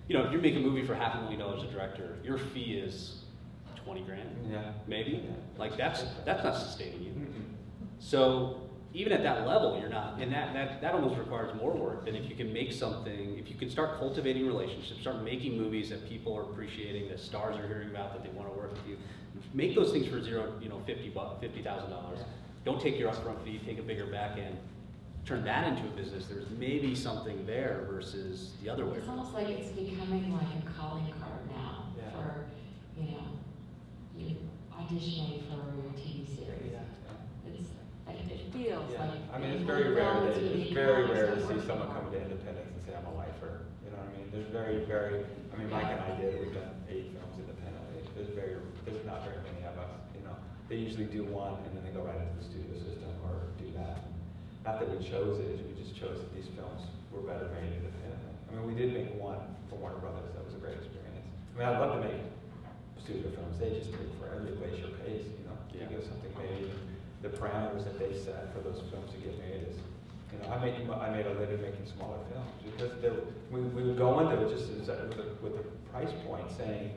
you know, if you make a movie for $500,000 a director, your fee is 20 grand, maybe. Yeah. Like that's not sustaining you. So even at that level, you're not, and that almost requires more work than if you can make something, if you can start cultivating relationships, start making movies that people are appreciating, that stars are hearing about, that they want to work with you. Make those things for zero, you know, $50,000. Don't take your upfront fee, take a bigger back end. Turn that into a business. There's maybe something there versus the other way. It's almost like it's becoming like a calling card now for, you know, you auditioning for your TV series. It's like, it feels like. I mean, it's very rare. It's very rare to see someone come to independence and say, I'm a lifer. You know what I mean? There's very, I mean, Mike and I did. We've done 8 films independently. There's not very many of us. You know, they usually do one and then they go right into the studio system or do that. Not that we chose it, we just chose that these films were better made independently. I mean, we did make one for Warner Brothers. That was a great experience. I mean, I'd love to make studio films. They just take forever to glacier pace, you know. You get something made, and the parameters that they set for those films to get made is, you know, I made a living making smaller films, because we would go into it just with a price point saying,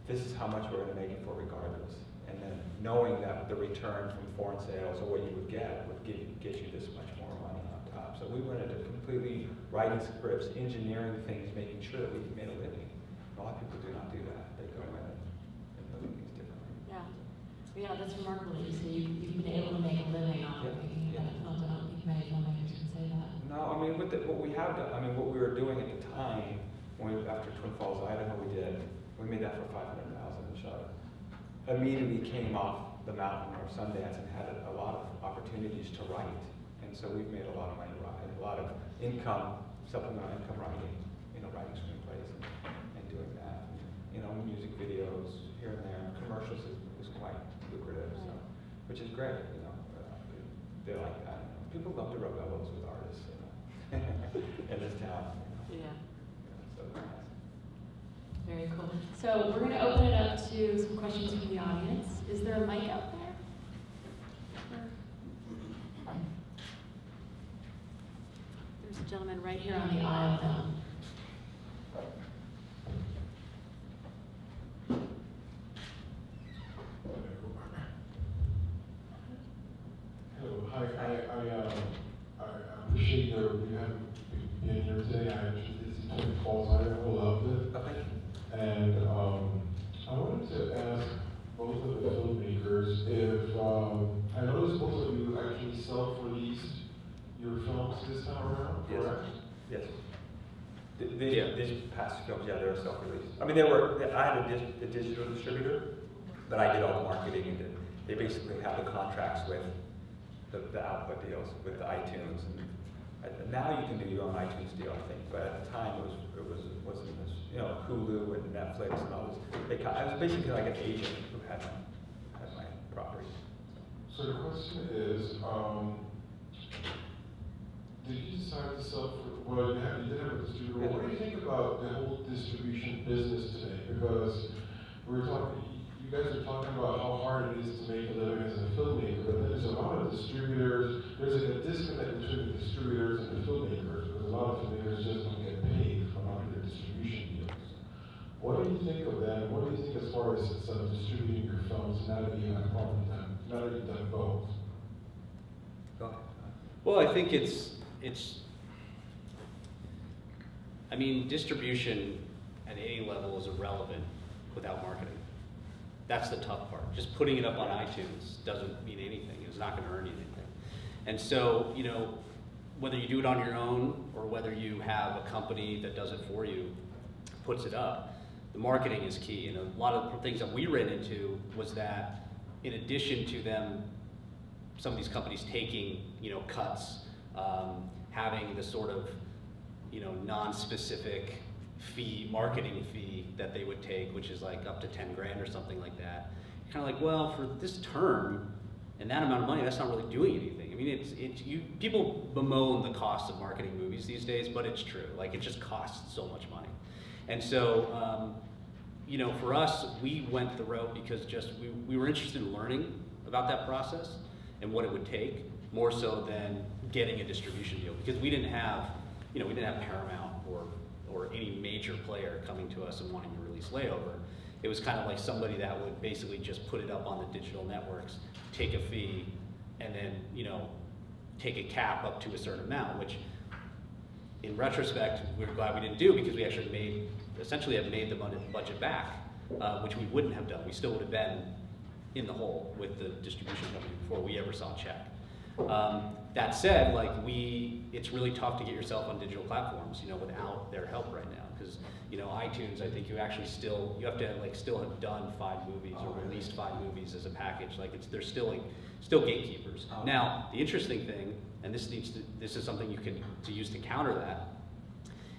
this is how much we're going to make it for regardless. And then knowing that the return from foreign sales, or what you would get you this much more money on top. So we went into completely writing scripts, engineering things, making sure that we made a living. A lot of people do not do that. They go in and look at things differently. Yeah, that's remarkable that you say you've been able to make a living off of making films. I don't think many filmmakers can say that. No, I mean, what we have done, I mean, what we were doing at the time, after Twin Falls, Idaho, we made that for $500,000 and shot it. Immediately came off the mountain or Sundance and had a lot of opportunities to write. And so we've made a lot of money writing, a lot of income, supplemental income writing, you know, writing screenplays and doing that. You know, music videos here and there, commercials is quite lucrative, so, which is great, you know. They like that. You know. People love to rub elbows with artists, you know, in this town. You know. So nice. Very cool. So we're going to open it up to some questions from the audience. Is there a mic out there? There's a gentleman right here on the aisle down. Hello, hi, I appreciate you having being here today. I actually visited Twin Falls, Idaho, loved it. And I wanted to ask both of the filmmakers if, I noticed both of you actually self-released your films this time around, correct? Yes. These past films, they were self-released. I mean, I had a digital distributor, but I did all the marketing, and they basically have the contracts with the output deals with the iTunes, and now you can do your own iTunes deal, I think. But at the time, it wasn't this, you know, Hulu and Netflix and all this. I was basically like an agent who had my property. So the question is, did you decide to sell for, well, you did have a distributor. What do you think about the whole distribution business today? Because we're talking, you guys are talking about how hard it is to make a living as a filmmaker, but there's a lot of distributors, there's like a disconnect between the distributors and the filmmakers, because a lot of filmmakers just don't get paid for a lot of their distribution deals. What do you think of that? What do you think as far as distributing your films now that you have probably done, now that you've done both? Go ahead. Well, I think I mean, distribution at any level is irrelevant without marketing. That's the tough part. Just putting it up on iTunes doesn't mean anything. It's not going to earn you anything. And so, you know, whether you do it on your own or whether you have a company that does it for you, puts it up, the marketing is key. And a lot of the things that we ran into was that in addition to them, some of these companies taking, you know, cuts, having the sort of, you know, non-specific marketing fee that they would take, which is like up to 10 grand or something like that. Kind of like, well, for this term and that amount of money, that's not really doing anything. I mean, people bemoan the cost of marketing movies these days, but it's true. Like, it just costs so much money. And so, you know, for us, we went the route because we were interested in learning about that process and what it would take, more so than getting a distribution deal, because we didn't have, you know, we didn't have Paramount or any major player coming to us and wanting to release Layover. It was kind of like somebody that would basically just put it up on the digital networks, take a fee, and then, you know, take a cap up to a certain amount, which in retrospect, we're glad we didn't do, because we actually essentially have made the budget back, which we wouldn't have done. We still would have been in the hole with the distribution company before we ever saw a check. That said, like, it's really tough to get yourself on digital platforms, you know, without their help right now. Because, you know, iTunes, I think you actually you have to like still have done 5 movies or released 5 movies as a package. Like, they're still gatekeepers. Now, the interesting thing, and this is something you can use to counter that,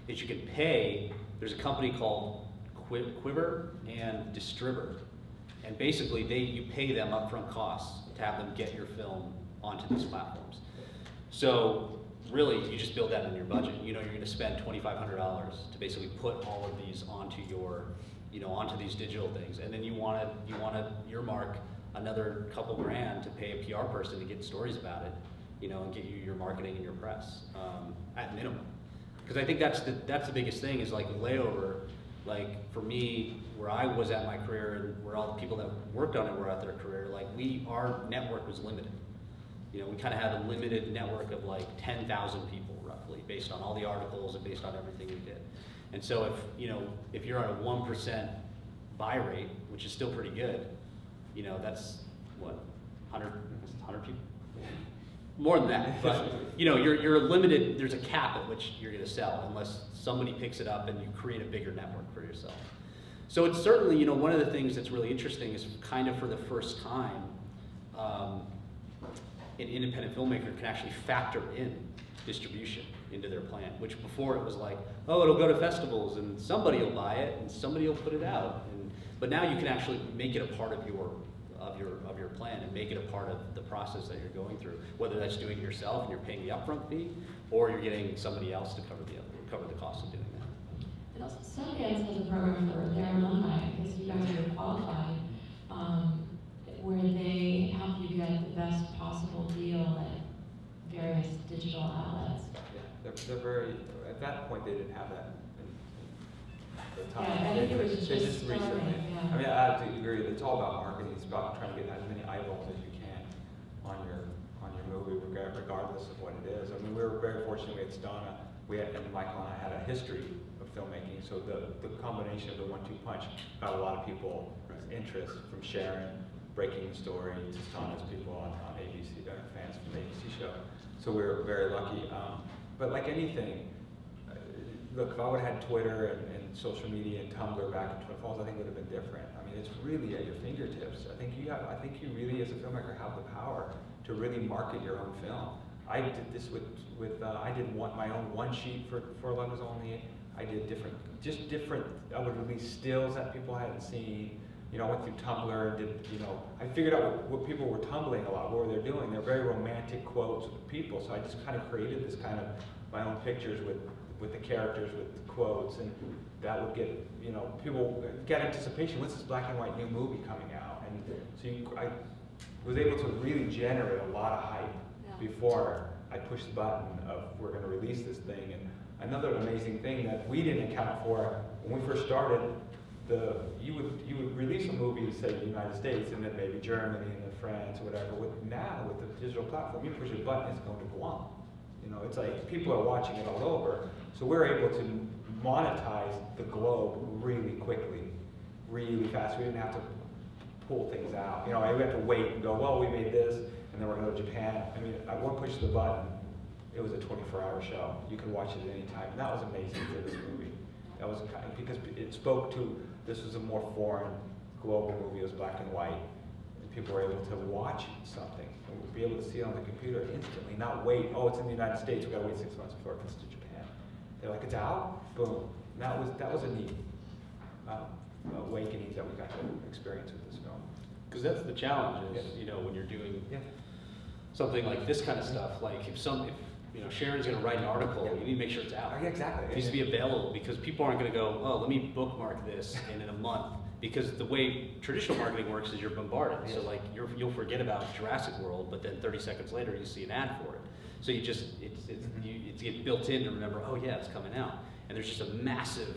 is you can pay. There's a company called Quiver and Distribber, and basically you pay them upfront costs to have them get your film onto these platforms. So really, you just build that in your budget. You know, you're going to spend $2,500 to basically put all of these onto your, you know, onto these digital things, and then you want to earmark another couple grand to pay a PR person to get stories about it, you know, and get you your marketing and your press at minimum. Because I think that's the biggest thing is, like, Layover. Like, for me, where I was at my career and where all the people that worked on it were at their career, like, our network was limited. You know, we kind of had a limited network of like 10,000 people roughly, based on all the articles and based on everything we did. And so if you're on a 1% buy rate, which is still pretty good, you know, that's what, 100 people? More than that, but you know, you're limited. There's a cap at which you're going to sell unless somebody picks it up and you create a bigger network for yourself. So it's certainly, you know, one of the things that's really interesting is kind of for the first time, an independent filmmaker can actually factor in distribution into their plan, which before it was like, oh, it'll go to festivals and somebody will buy it and somebody will put it out. But now you can actually make it a part of your plan and make it a part of the process that you're going through, whether that's doing it yourself and you're paying the upfront fee, or you're getting somebody else to cover the cost of doing that. And also, Sundance has a program for their alumni, because you guys are qualified, where they help you get the best possible deal at various digital outlets. Yeah, they're very, at that point they didn't have that at the time. Yeah, I think it was just recently. yeah. I mean, I have to agree, it's all about marketing. It's about trying to get as many eyeballs as you can on your movie, regardless of what it is. I mean, we were very fortunate we had Stana, and Michael and I had a history of filmmaking, so the combination of the 1-2 punch got a lot of people interest, from Sharon, breaking the story, to Stana's people on ABC, fans from the ABC show. So we were very lucky. But like anything, look, if I would have had Twitter and social media and Tumblr back in Twin Falls, I think it would have been different. I mean, it's really at your fingertips. I think you really, as a filmmaker, have the power to really market your own film. I did this I did my own one sheet for Lovers Only. I did different, I would release stills that people hadn't seen. you know, I went through Tumblr and did, you know, I figured out what people were tumbling a lot, what were they doing. They're very romantic quotes with people, so I just kind of created this kind of my own pictures with the characters, with the quotes, and that would get, you know, people get anticipation. When's this black and white new movie coming out? And so I was able to really generate a lot of hype before I pushed the button of we're going to release this thing. And another amazing thing that we didn't account for when we first started, you would release a movie, say the United States, and then maybe Germany and then France or whatever. Now with the digital platform, you push a button, it's going to Guam. You know, it's like people are watching it all over. So we're able to monetize the globe really quickly, really fast. We didn't have to pull things out. You know, we had to wait and go, well, we made this, and then we're going to Japan. I mean, at one push of the button, it was a 24-hour show. You could watch it at any time. And that was amazing for this movie. That was because it spoke to, this was a more foreign, global movie. It was black and white. And people were able to watch something and be able to see it on the computer instantly, not wait, oh, it's in the United States, we've got to wait 6 months before it comes to Japan. They're like, it's out? Boom. And that was a neat awakening that we got to experience with this film. Because that's the challenge is, you know, when you're doing something like this kind of stuff, like if you know, Sharon's going to write an article, you need to make sure it's out. Yeah, exactly. It needs to be available because people aren't going to go, oh, let me bookmark this and in a month. Because the way traditional marketing works is you're bombarded. So like you'll forget about Jurassic World, but then 30 seconds later you see an ad for it. So you just, it's get built in to remember, oh yeah, it's coming out. And there's just a massive,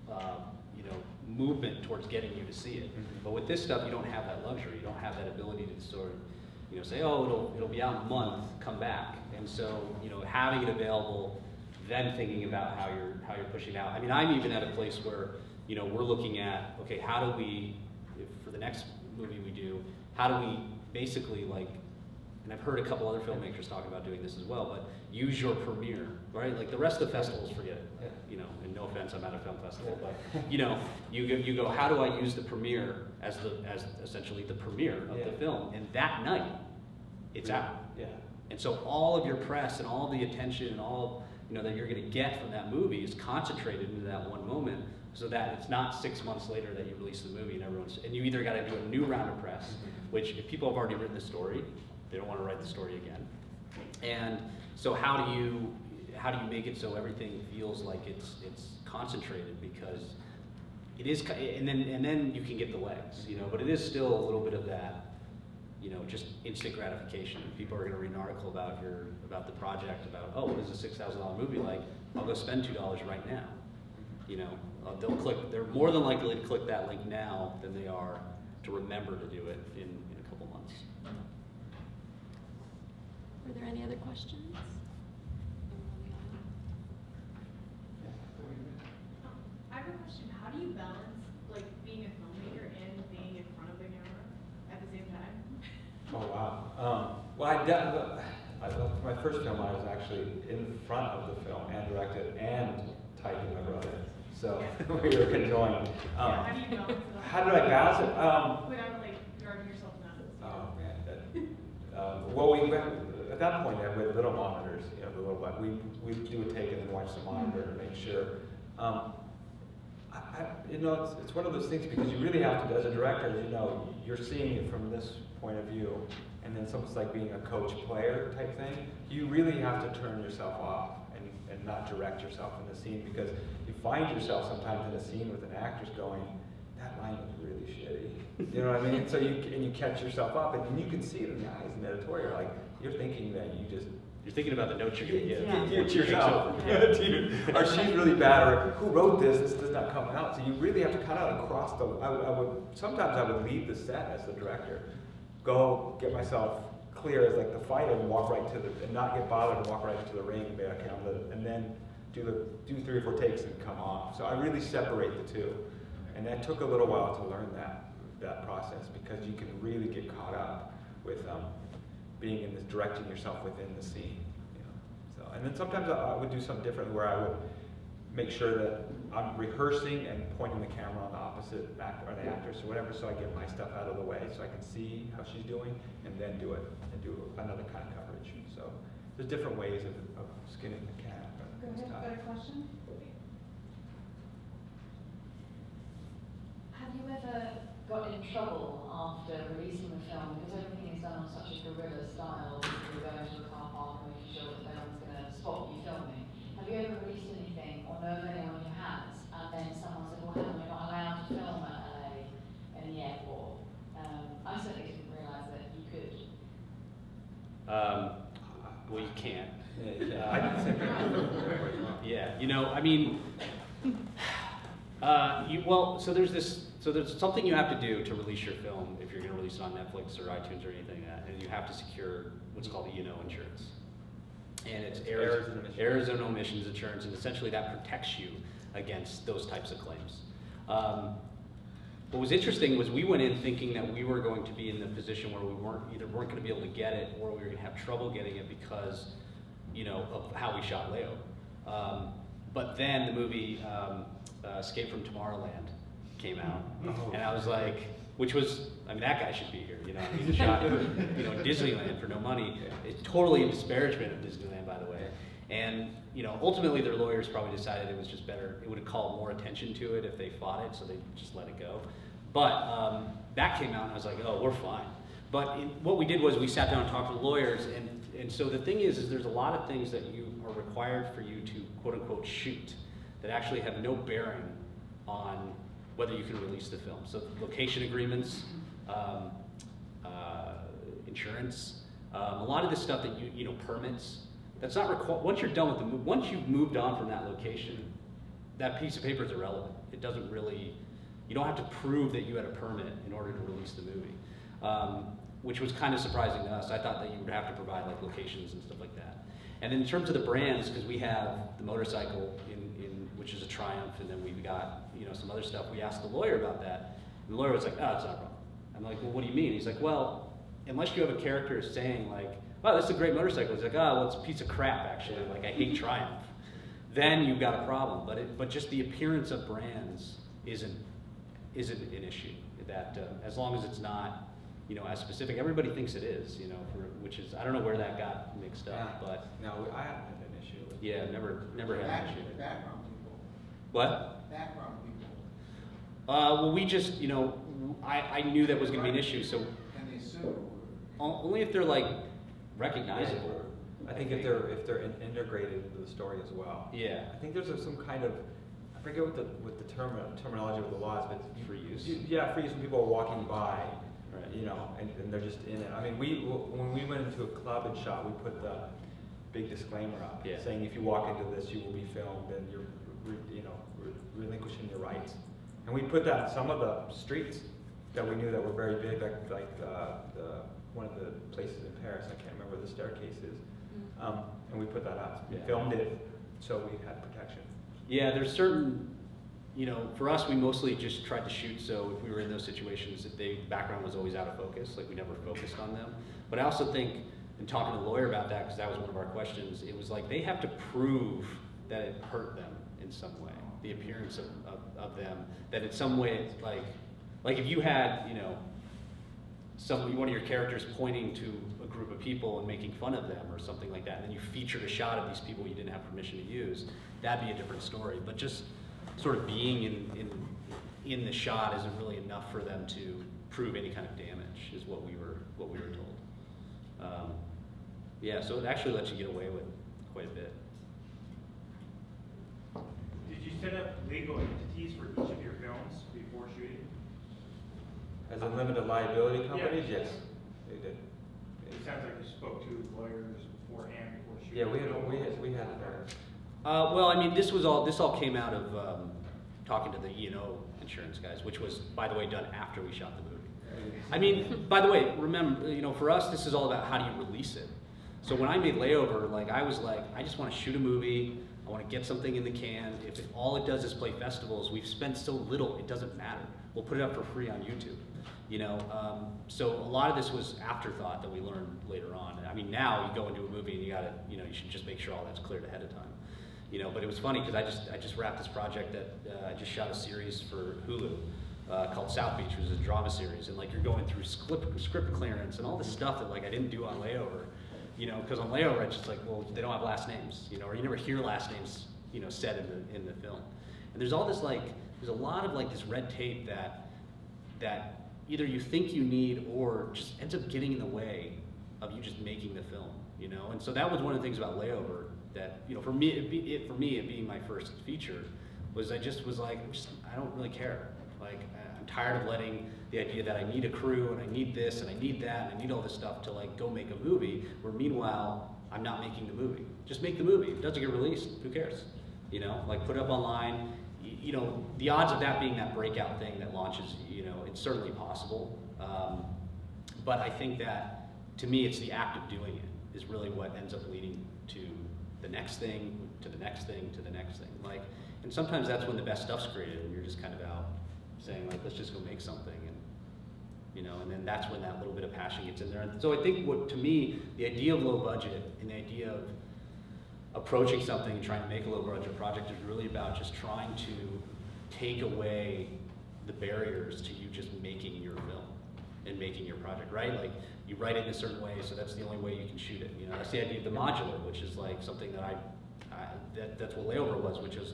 you know, movement towards getting you to see it. But with this stuff, you don't have that luxury. You don't have that ability to sort of, you know, say, oh, it'll be out in a month, come back. And so, you know, having it available, then thinking about how you're pushing out. I mean, I'm even at a place where, you know, we're looking at, okay, how do we, for the next movie we do, how do we basically like, and I've heard a couple other filmmakers talk about doing this as well, but use your premiere, right? Like the rest of the festivals, forget it. You know, and no offense, I'm at a film festival, but you know, you go, how do I use the premiere as essentially the premiere of the film? And that night, it's out. And so all of your press and all the attention and all, you know, that you're going to get from that movie is concentrated into that one moment, so that it's not 6 months later that you release the movie and you either got to do a new round of press, which if people have already written the story, they don't want to write the story again. And so how do you make it so everything feels like it's concentrated, because it is, and then you can get the legs, you know, but it is still a little bit of that, you know, just instant gratification. People are going to read an article about the project, about, oh, what is a $6,000 movie like? I'll go spend $2 right now. You know, they're more than likely to click that link now than they are to remember to do it in a couple months. Were there any other questions? I have a question. How do you balance like being a filmmaker and being in front of the camera at the same time? Oh wow. Well, my first film, I was actually in front of the film and directed and typing my brother. So we were conjoined. How do you balance it? How did I balance it? Without like driving yourself nuts. Oh man. Well, we went at that point. We had little monitors. You know, the little like we do a take and then watch the monitor to make sure. You know, it's one of those things because you really have to, as a director, you know, you're seeing it from this point of view, and then something's like being a coach-player type thing. You really have to turn yourself off and not direct yourself in the scene, because you find yourself sometimes in a scene with an actress going, that line was really shitty. You know what I mean? So you catch yourself up, and you can see it in the eyes in the editorial. Like you're thinking that You're thinking about the notes you're going to get. To yourself. Or she's really bad, or who wrote this? This does not come out. So you really have to kind of cross the. Sometimes I would leave the set as the director, go get myself clear as like the fighter and walk right to and not get bothered and walk right into the ring and be like, okay, and then do 3 or 4 takes and come off. So I really separate the two, and that took a little while to learn that process, because you can really get caught up with being in this, directing yourself within the scene. You know? So, and then sometimes I would do something different where I would make sure that I'm rehearsing and pointing the camera on the opposite actor or the actress or whatever, so I get my stuff out of the way so I can see how she's doing and then do it and do another kind of coverage. So there's different ways of skinning the cat. Go ahead, got a question? Have you ever got trouble after releasing the film because everything is done on such a guerrilla style? You're going to a car park and making sure that no one's going to spot you filming. Have you ever released anything or know of anyone who has? And then someone said, well, hang on, you're not allowed to film at LA in the airport. I certainly didn't realise that you could. Well, you can't. I did the same thing. Yeah, you know, I mean, so there's something you have to do to release your film if you're going to release it on Netflix or iTunes or anything like that, and you have to secure what's called E&O insurance. And it's Arizona Emissions Insurance, and essentially that protects you against those types of claims. What was interesting was we went in thinking that we were going to be in the position where we weren't going to be able to get it, or we were going to have trouble getting it because, you know, of how we shot Leo. But then the movie Escape from Tomorrowland came out, and I was like, which was, I mean, that guy should be here, you know. He shot, you know, Disneyland for no money. It's totally a disparagement of Disneyland, by the way. And, you know, ultimately their lawyers probably decided it was just better, it would have called more attention to it if they fought it, so they just let it go. But that came out and I was like, oh, we're fine. But what we did was we sat down and talked to lawyers, and so the thing is there's a lot of things that you are required for you to quote unquote shoot that actually have no bearing on whether you can release the film. So location agreements, insurance, a lot of this stuff that you know, permits, that's not required. Once you're done with the move, once you've moved on from that location, that piece of paper is irrelevant. It doesn't really, you don't have to prove that you had a permit in order to release the movie, which was kind of surprising to us. I thought that you would have to provide like locations and stuff like that. And in terms of the brands, because we have the motorcycle which is a Triumph, and then we've got, you know, some other stuff. We asked the lawyer about that, and the lawyer was like, oh, it's not a problem. I'm like, well, what do you mean? He's like, well, unless you have a character saying like, wow, this is a great motorcycle. He's like, oh, well, it's a piece of crap, actually. Like, I hate Triumph. Then you've got a problem. But just the appearance of brands isn't an issue. That as long as it's not, you know, as specific. Everybody thinks it is, you know, which is, I don't know where that got mixed up, but No, I haven't had an issue with it. yeah, never had an issue. Background people. What? Background people. Well, we just, you know, I knew that was going to be an issue, so Can they sue? only if they're like recognizable. I think if they're integrated into the story as well. Yeah. I think there's some kind of, I forget what the terminology of the laws, but Free use. Yeah, free use when people are walking by, Right. you know, and they're just in it. I mean, when we went into a club and shot, we put the big disclaimer up, Yeah. saying if you walk into this, you will be filmed and you're, you know, relinquishing your rights. And we put that in some of the streets that we knew that were very big, like one of the places in Paris. I can't remember where the staircase is. And we put that up. We Yeah. filmed it, so we had protection. Yeah, there's certain, you know, for us, we mostly just tried to shoot, so if we were in those situations, the background was always out of focus, like we never focused on them. But I also think, in talking to the lawyer about that, because that was one of our questions, it was like they have to prove that it hurt them in some way, the appearance of them, that in some way, like if you had, you know, one of your characters pointing to a group of people and making fun of them or something like that, and then you featured a shot of these people you didn't have permission to use, that'd be a different story. But just sort of being in the shot isn't really enough for them to prove any kind of damage, is what we were told. Yeah, so it actually lets you get away with quite a bit. Did you set up legal entities for each of your films before shooting? As a limited liability companies, Yeah. yes, they did. It sounds like you spoke to lawyers beforehand before shooting. Yeah, we had that. Well, I mean, this all came out of talking to the E&O insurance guys, which was, by the way, done after we shot the movie. I mean, by the way, remember, you know, for us, this is all about how do you release it. So when I made Layover, like, I was like, I just want to shoot a movie. I want to get something in the can. If all it does is play festivals, we've spent so little, it doesn't matter. We'll put it up for free on YouTube. You know, so a lot of this was afterthought that we learned later on. I mean, now you go into a movie and you gotta, you know, you should just make sure all that's cleared ahead of time. You know, but it was funny because I just wrapped this project that I just shot a series for Hulu called South Beach, which is a drama series, and like you're going through script clearance and all this stuff that like I didn't do on Layover. You know, because on Layover it's just like, well, they don't have last names, you know, or you never hear last names, you know, said in the film. And there's all this like, there's a lot of like this red tape that either you think you need or just ends up getting in the way of you just making the film, you know? And so that was one of the things about Layover that, you know, for me, it being my first feature, was I just was like, I don't really care. Like, I'm tired of letting the idea that I need a crew and I need this and I need that and I need all this stuff to like go make a movie, where meanwhile, I'm not making the movie. Just make the movie. If it doesn't get released, who cares? You know, like put it up online. You know, the odds of that being that breakout thing that launches, you know, it's certainly possible. But I think that, to me, it's the act of doing it is really what ends up leading to the next thing, to the next thing, to the next thing. Like, and sometimes that's when the best stuff's created, and you're just kind of out saying, like, let's just go make something, and you know, and then that's when that little bit of passion gets in there. And so I think what, to me, the idea of low budget and the idea of approaching something and trying to make a low budget project is really about just trying to take away the barriers to you just making your film and making your project, right? Like, you write it in a certain way, so that's the only way you can shoot it. You know, that's the idea of the modular, which is like something that that's what Layover was, which is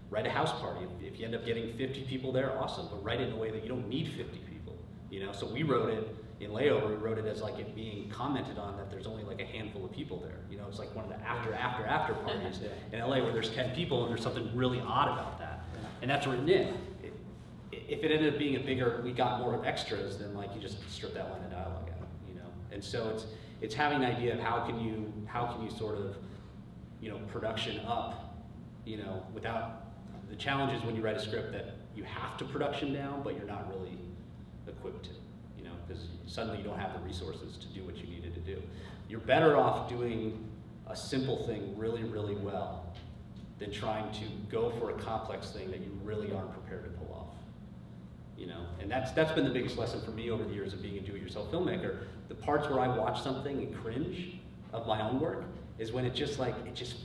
write a house party. If you end up getting 50 people there, awesome, but write it in a way that you don't need 50 people. You know, so we wrote it in Layover. We wrote it as like it being commented on that there's only like a handful of people there. You know, it's like one of the after parties in LA where there's 10 people and there's something really odd about that, and that's written in. If it ended up being a bigger, we got more extras, then like you just strip that line of dialogue out, you know. And so it's having an idea of how can you sort of, you know, production up, you know, without the challenges when you write a script that you have to production down, but you're not really equipped to, you know, because suddenly you don't have the resources to do what you needed to do. You're better off doing a simple thing really, really well than trying to go for a complex thing that you really aren't prepared to pull off. You know, and that's been the biggest lesson for me over the years of being a do-it-yourself filmmaker. The parts where I watch something and cringe of my own work is when it just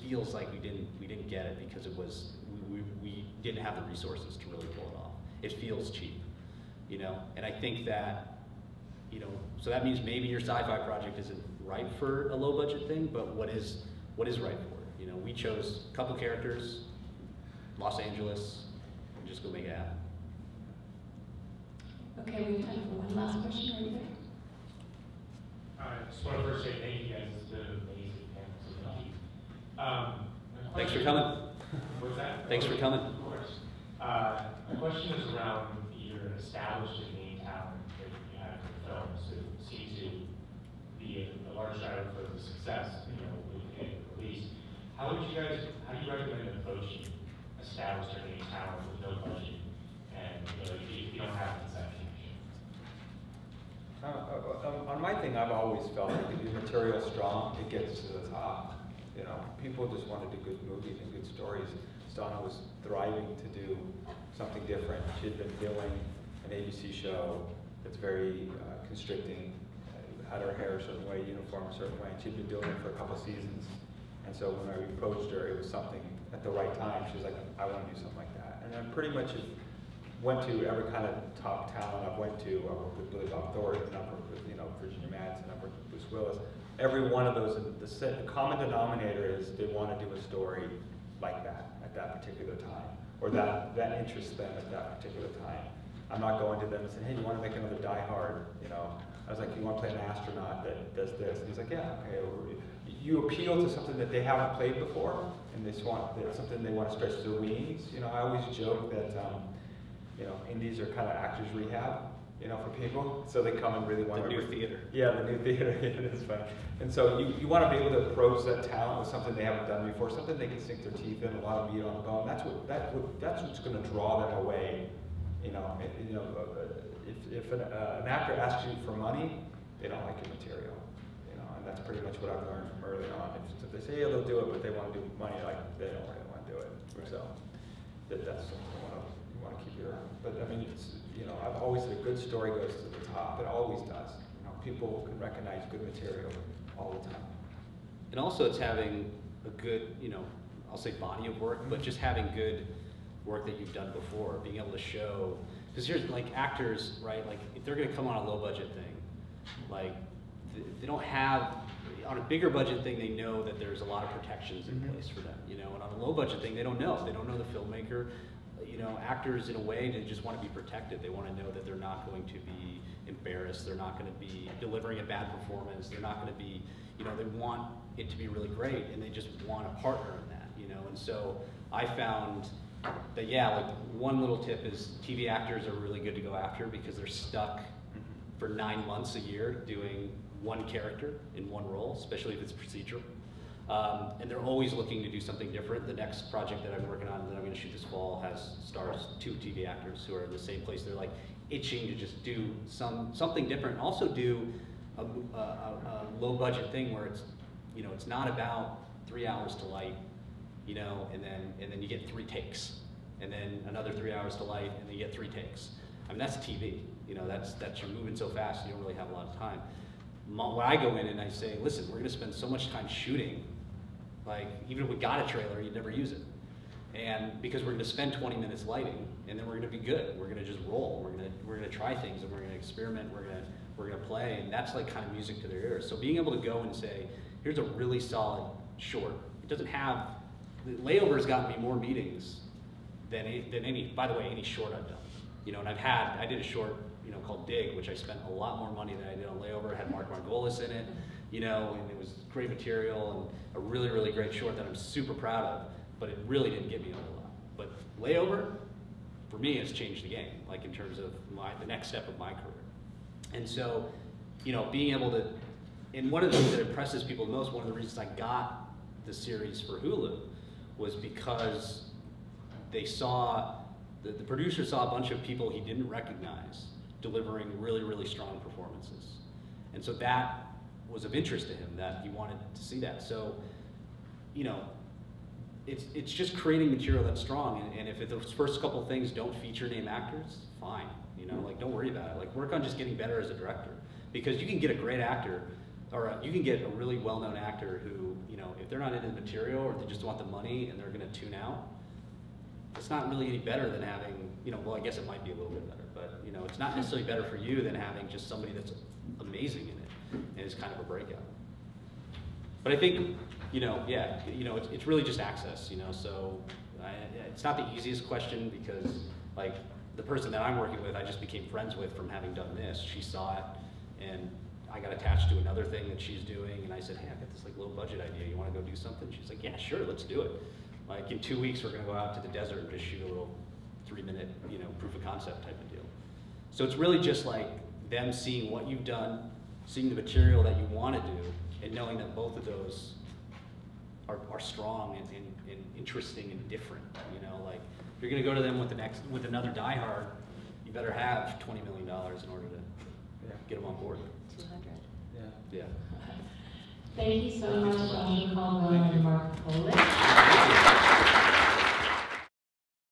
feels like we didn't get it because we didn't have the resources to really pull it off. It feels cheap, you know. And I think that, you know, so that means maybe your sci-fi project isn't right for a low-budget thing, but what is right for it? You know, we chose a couple characters, Los Angeles, and just go make it happen. Okay, we have time for one last question right there. I just want to first say thank you guys. It's been an amazing panel, so thank you. Thanks for coming. What's that? Thanks for coming. Of course. My question is around your established and main talent that you have in films who seem to be a large driver for the success, you know, with the release. How do you recommend approaching established or main talent with no budget and, you know, if you don't have the connection? On my thing, I've always felt like if your material's strong, it gets to the top. You know, people just want to do good movies and good stories. Donna was thriving to do something different. She had been doing an ABC show that's very constricting, had her hair a certain way, uniform a certain way, and she'd been doing it for a couple seasons. And so when I approached her, it was something at the right time. She was like, I want to do something like that. And I pretty much went to every kind of top talent I've went to. I worked with Billy Bob Thornton, I worked with, you know, Virginia Madsen, I worked with Bruce Willis. Every one of those, the common denominator is they want to do a story like that at that particular time, or that interests them at that particular time. I'm not going to them and saying, hey, you want to make another Die Hard? You know, I was like, you want to play an astronaut that does this? And he's like, yeah, okay. You appeal to something that they haven't played before, and they want something they want to stretch their wings. You know, I always joke that. You know, indies are kind of actors rehab, you know, for people. So they come and really want to. The new theater. Yeah, the new theater, it is fun. And so you want to be able to approach that talent with something they haven't done before, something they can sink their teeth in, a lot of meat on the bone. That's what's going to draw them away. You know, if an actor asks you for money, they don't like your material. You know, and that's pretty much what I've learned from early on. If they say, yeah, they'll do it, but they want to do money, like they don't really want to do it. So that's something you want to keep your. But I mean, it's, you know, I've always said a good story goes to the top. It always does. You know, people can recognize good material all the time. And also, it's having a good, you know, I'll say body of work, but just having good work that you've done before, being able to show. Because here's like actors, right? Like if they're going to come on a low budget thing, like they don't have. On a bigger budget thing, they know that there's a lot of protections in place for them, you know. And on a low budget thing, they don't know. They don't know the filmmaker. you know, actors in a way to just want to be protected. They want to know that they're not going to be embarrassed. They're not going to be delivering a bad performance. They're not going to be, you know, they want it to be really great, and they just want a partner in that, you know. And so I found that, yeah, like one little tip is TV actors are really good to go after because they're stuck for 9 months a year doing one character in one role, especially if it's procedural. And they're always looking to do something different. The next project that I'm working on that I'm going to shoot this fall stars 2 TV actors who are in the same place. They're like itching to just do something different, and also do a low budget thing where it's, you know, it's not about 3 hours to light, you know, and then you get 3 takes, and then another 3 hours to light, and then you get 3 takes. I mean, that's TV. You know, that's you're moving so fast, you don't really have a lot of time. When I go in and I say, listen, we're going to spend so much time shooting, like even if we got a trailer, you'd never use it. And because we're going to spend 20 minutes lighting, and then we're going to be good. We're going to just roll. We're going to try things, and we're going to experiment. We're going to play, and that's like kind of music to their ears. So being able to go and say, here's a really solid short. It doesn't have, the Layover's gotten me more meetings than any, by the way, any short I've done. You know, and I did a short, you know, called Dig, which I spent a lot more money than I did on Layover. It had Mark Margolis in it, you know, and it was great material and a really, really great short that I'm super proud of, but it really didn't get me a whole lot. But Layover, for me, has changed the game, like in terms of the next step of my career. And so, you know, being able to, and one of the things that impresses people the most, one of the reasons I got the series for Hulu was because they saw, the producer saw a bunch of people he didn't recognize delivering really, really strong performances. And so that was of interest to him, that he wanted to see that. So, you know, it's just creating material that's strong, and if those first couple things don't feature name actors, fine. You know, like don't worry about it. Like work on just getting better as a director, because you can get a great actor, or you can get a really well-known actor who, you know, if they're not into the material or they just want the money and they're going to tune out, it's not really any better than having, you know, well, I guess it might be a little bit better, but you know, it's not necessarily better for you than having just somebody that's amazing in it and is kind of a breakout. But I think, you know, yeah, you know, it's really just access, you know, so it's not the easiest question because, like, the person that I'm working with, I just became friends with from having done this. She saw it, and I got attached to another thing that she's doing, and I said, hey, I got this like low budget idea. You want to go do something? She's like, yeah, sure, let's do it. Like in 2 weeks, we're going to go out to the desert and just shoot a little 3-minute, you know, proof of concept type of deal. So it's really just like them seeing what you've done, seeing the material that you want to do, and knowing that both of those are strong and interesting and different. You know, like if you're going to go to them with another Die Hard, you better have $20 million in order to get them on board. 200. Yeah. Thank you so much, Josh Caldwell and Mark Polish.